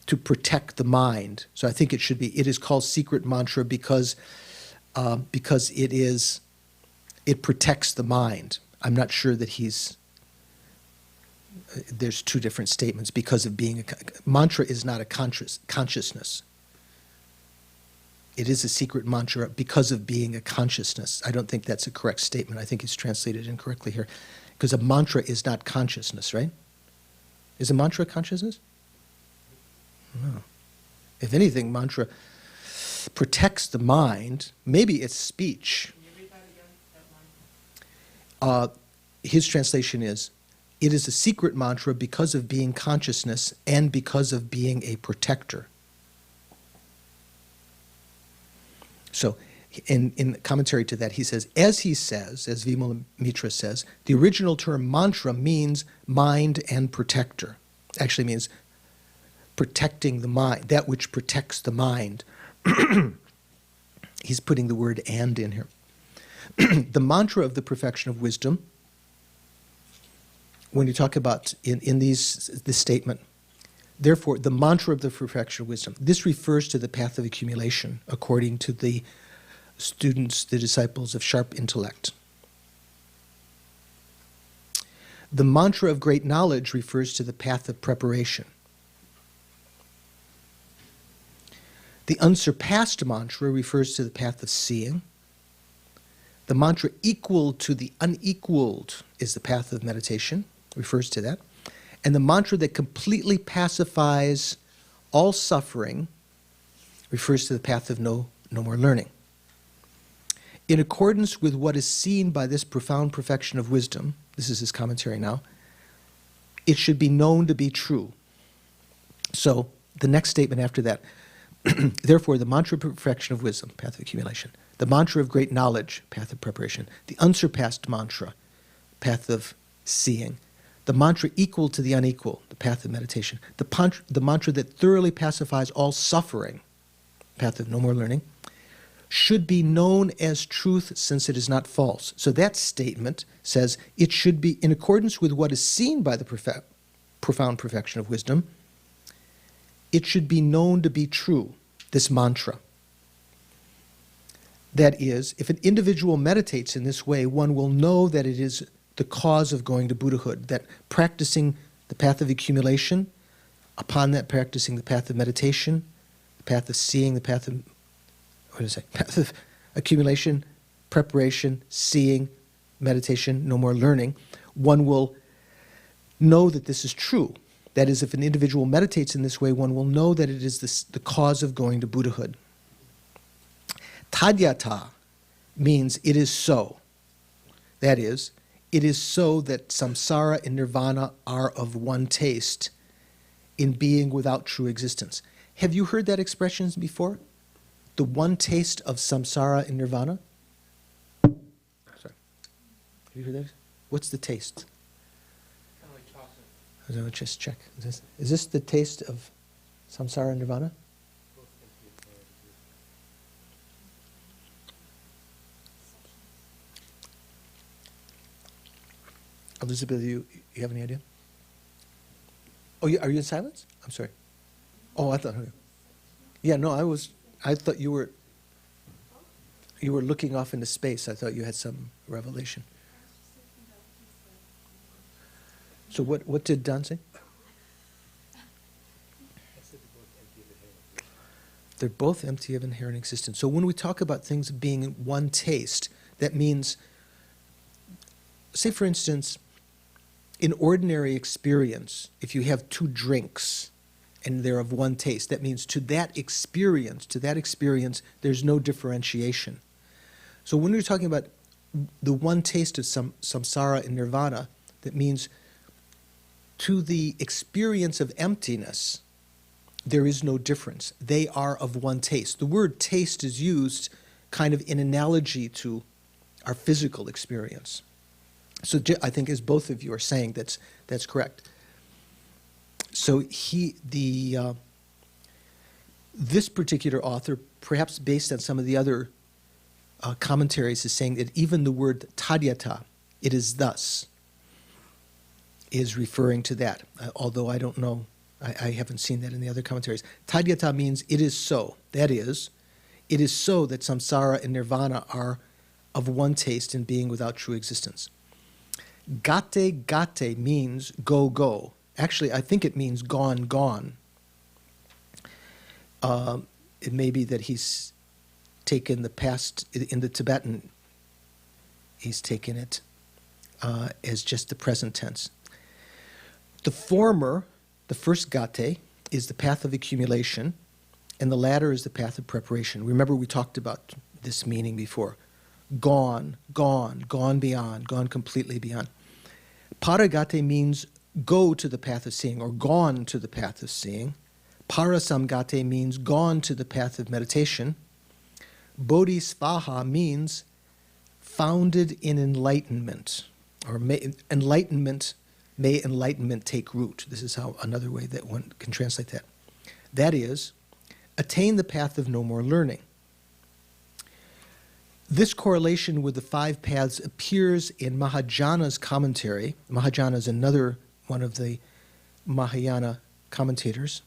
to protect the mind. So I think it is called secret mantra because it protects the mind. I'm not sure that there's 2 different statements because of being mantra is not a consciousness. It is a secret mantra because of being a consciousness. I don't think that's a correct statement. I think it's translated incorrectly here. Because a mantra is not consciousness, right? Is a mantra consciousness? No. If anything, mantra protects the mind. Maybe it's speech. Can you read that again, that line? His translation is, it is a secret mantra because of being consciousness and because of being a protector. So, in commentary to that, he says, as Vimala Mitra says, the original term mantra means mind and protector. Actually means protecting the mind, that which protects the mind. He's putting the word and in here. The mantra of the perfection of wisdom, when you talk about in this statement, therefore, the mantra of the perfection of wisdom, this refers to the path of accumulation according to the students, the disciples of sharp intellect. The mantra of great knowledge refers to the path of preparation. The unsurpassed mantra refers to the path of seeing. The mantra equal to the unequaled is the path of meditation, refers to that. And the mantra that completely pacifies all suffering refers to the path of no more learning. In accordance with what is seen by this profound perfection of wisdom, this is his commentary now, it should be known to be true. So the next statement after that, therefore the mantra of perfection of wisdom, path of accumulation, the mantra of great knowledge, path of preparation, the unsurpassed mantra, path of seeing, the mantra equal to the unequal, the path of meditation, the mantra that thoroughly pacifies all suffering, path of no more learning, should be known as truth since it is not false. So that statement says it should be in accordance with what is seen by the profound perfection of wisdom. It should be known to be true, this mantra. That is, if an individual meditates in this way, one will know that it is the cause of going to Buddhahood, that practicing the path of accumulation, upon that practicing the path of meditation, the path of seeing, the path of, path of accumulation, preparation, seeing, meditation, no more learning, one will know that this is true. That is, if an individual meditates in this way, one will know that it is the cause of going to Buddhahood. Tadyata means it is so. That is, it is so that samsara and nirvana are of one taste in being without true existence. Have you heard that expression before? The one taste of samsara and nirvana? Sorry. Have you heard that? What's the taste? Kind of like chocolate. I don't know, just check. Is this the taste of samsara and nirvana? Elizabeth, you have any idea? Oh, are you in silence? I'm sorry. Oh, I thought. Yeah, no, I thought you were looking off into space. I thought you had some revelation. So what did Don say? They're both empty of inherent existence. So when we talk about things being one taste, that means, say for instance, in ordinary experience, if you have two drinks and they're of one taste, that means to that experience, there's no differentiation. So when we're talking about the one taste of samsara and nirvana, that means to the experience of emptiness, there is no difference. They are of one taste. The word taste is used kind of in analogy to our physical experience. So I think, as both of you are saying, that's correct. So this particular author, perhaps based on some of the other commentaries, is saying that even the word tadyata, it is thus, is referring to that. Although I don't know, I haven't seen that in the other commentaries. Tadyata means it is so. That is, it is so that samsara and nirvana are of one taste in being without true existence. Gate gate means go go. Actually, I think it means gone gone. It may be that he's taken the past, in the Tibetan, he's taken it as just the present tense. The former, the first gate, is the path of accumulation, and the latter is the path of preparation. Remember, we talked about this meaning before. Gone, gone, gone beyond, gone completely beyond. Paragate means go to the path of seeing, or gone to the path of seeing. Parasamgate means gone to the path of meditation. Bodhisvaha means founded in enlightenment, or may enlightenment take root. This is how another way that one can translate that. That is, attain the path of no more learning. This correlation with the 5 paths appears in Mahayana's commentary. Mahayana is another one of the Mahayana commentators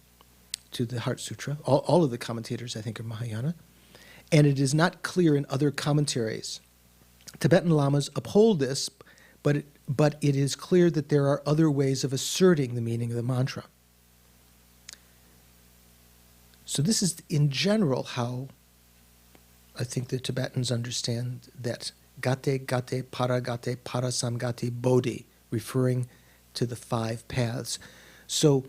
to the Heart Sutra. All of the commentators, I think, are Mahayana. And it is not clear in other commentaries. Tibetan Lamas uphold this, but it is clear that there are other ways of asserting the meaning of the mantra. So this is, in general, how I think the Tibetans understand that gate, gate, parasamgate, bodhi, referring to the 5 paths. So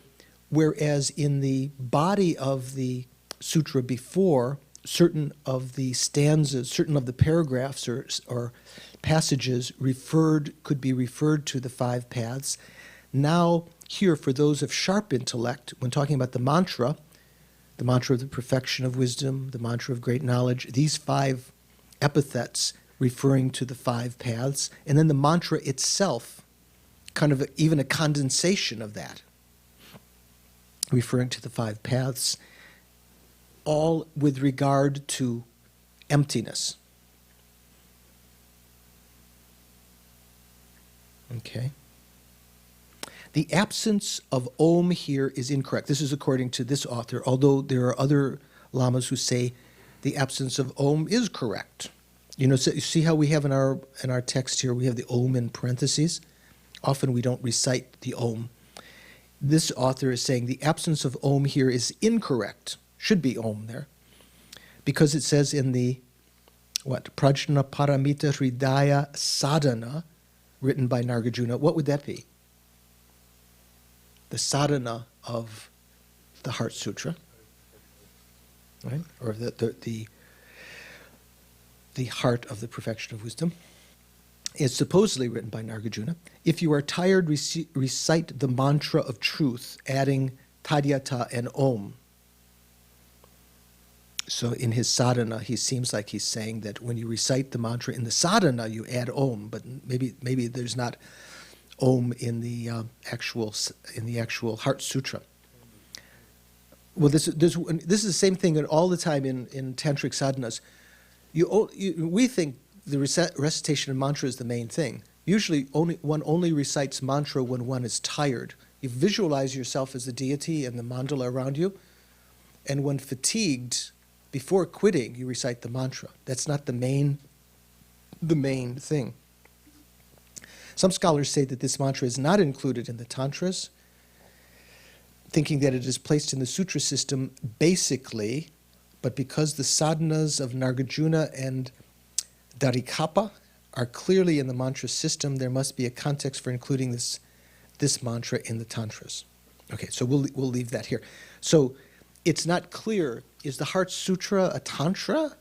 whereas in the body of the sutra before, certain of the stanzas, certain of the paragraphs or passages could be referred to the 5 paths, now here for those of sharp intellect, when talking about the mantra of the perfection of wisdom, the mantra of great knowledge, these 5 epithets referring to the 5 paths, and then the mantra itself, kind of even a condensation of that, referring to the 5 paths, all with regard to emptiness. Okay. The absence of Om here is incorrect. This is according to this author, although there are other lamas who say the absence of Om is correct. You know, so you see how we have in our text here, we have the Om in parentheses. Often we don't recite the Om. This author is saying the absence of Om here is incorrect. Should be Om there. Because it says in the, Prajna Paramita Hridaya Sadhana, written by Nagarjuna, what would that be? The sadhana of the Heart Sutra, right? Or the heart of the perfection of wisdom. It's supposedly written by Nagarjuna. If you are tired, recite the mantra of truth, adding Tadyata and Om. So in his sadhana, he seems like he's saying that when you recite the mantra in the sadhana, you add Om, but maybe there's not Om in the actual Heart Sutra. Well, this is the same thing all the time in tantric sadhanas. We think the recitation of mantra is the main thing. Usually, one only recites mantra when one is tired. You visualize yourself as the deity and the mandala around you, and when fatigued, before quitting, you recite the mantra. That's not the main thing. Some scholars say that this mantra is not included in the tantras, thinking that it is placed in the sutra system basically, but because the sadhanas of Nagarjuna and Dharikapa are clearly in the mantra system, there must be a context for including this mantra in the tantras. Okay, so we'll leave that here. So it's not clear, is the Heart Sutra a tantra?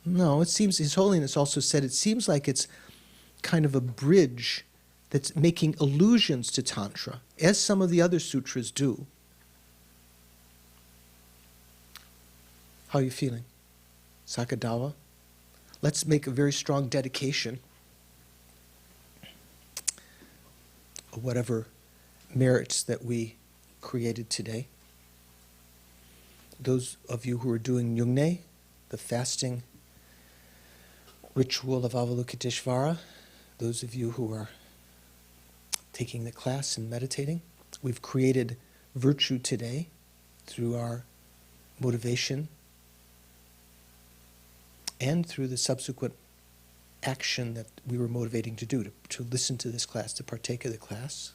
No, it seems, His Holiness also said, it seems like it's kind of a bridge that's making allusions to Tantra, as some of the other sutras do. How are you feeling? Sakadawa? Let's make a very strong dedication of whatever merits that we created today. Those of you who are doing Nyungne, the fasting ritual of Avalokiteshvara, those of you who are taking the class and meditating, we've created virtue today through our motivation and through the subsequent action that we were motivating to do, to listen to this class, to partake of the class.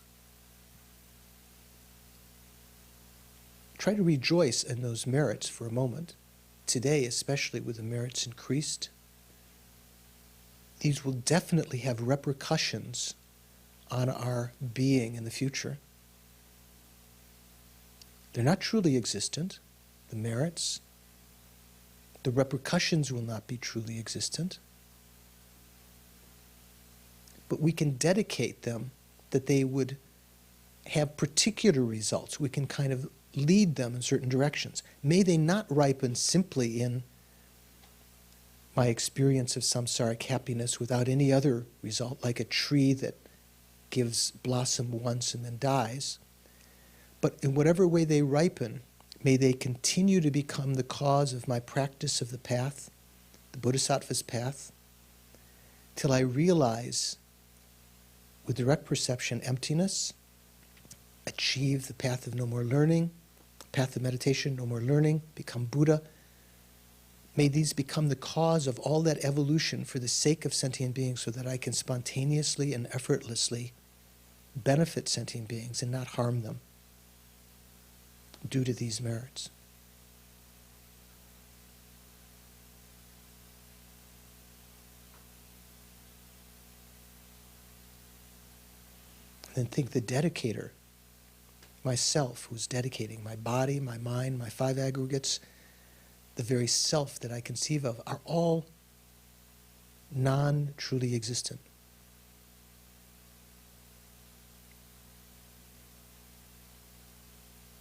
Try to rejoice in those merits for a moment. Today, especially with the merits increased, these will definitely have repercussions on our being in the future. They're not truly existent, the merits. The repercussions will not be truly existent. But we can dedicate them that they would have particular results. We can kind of lead them in certain directions. May they not ripen simply in my experience of samsaric happiness without any other result, like a tree that gives blossom once and then dies. But in whatever way they ripen, may they continue to become the cause of my practice of the path, the Bodhisattva's path, till I realize with direct perception emptiness, achieve the path of no more learning, path of meditation, no more learning, become Buddha. May these become the cause of all that evolution for the sake of sentient beings, so that I can spontaneously and effortlessly benefit sentient beings and not harm them due to these merits. And then think the dedicator, myself, who's dedicating my body, my mind, my 5 aggregates, the very self that I conceive of, are all non-truly existent.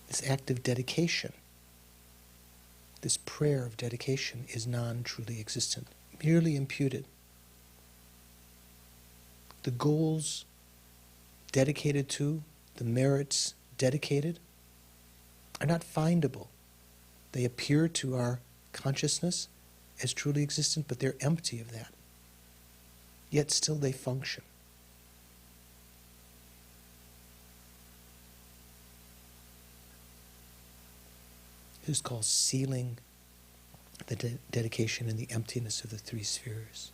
This act of dedication, this prayer of dedication, is non-truly existent, merely imputed. The goals dedicated to, the merits dedicated, are not findable. They appear to our consciousness as truly existent, but they're empty of that. Yet still they function. This is called sealing the dedication in the emptiness of the 3 spheres.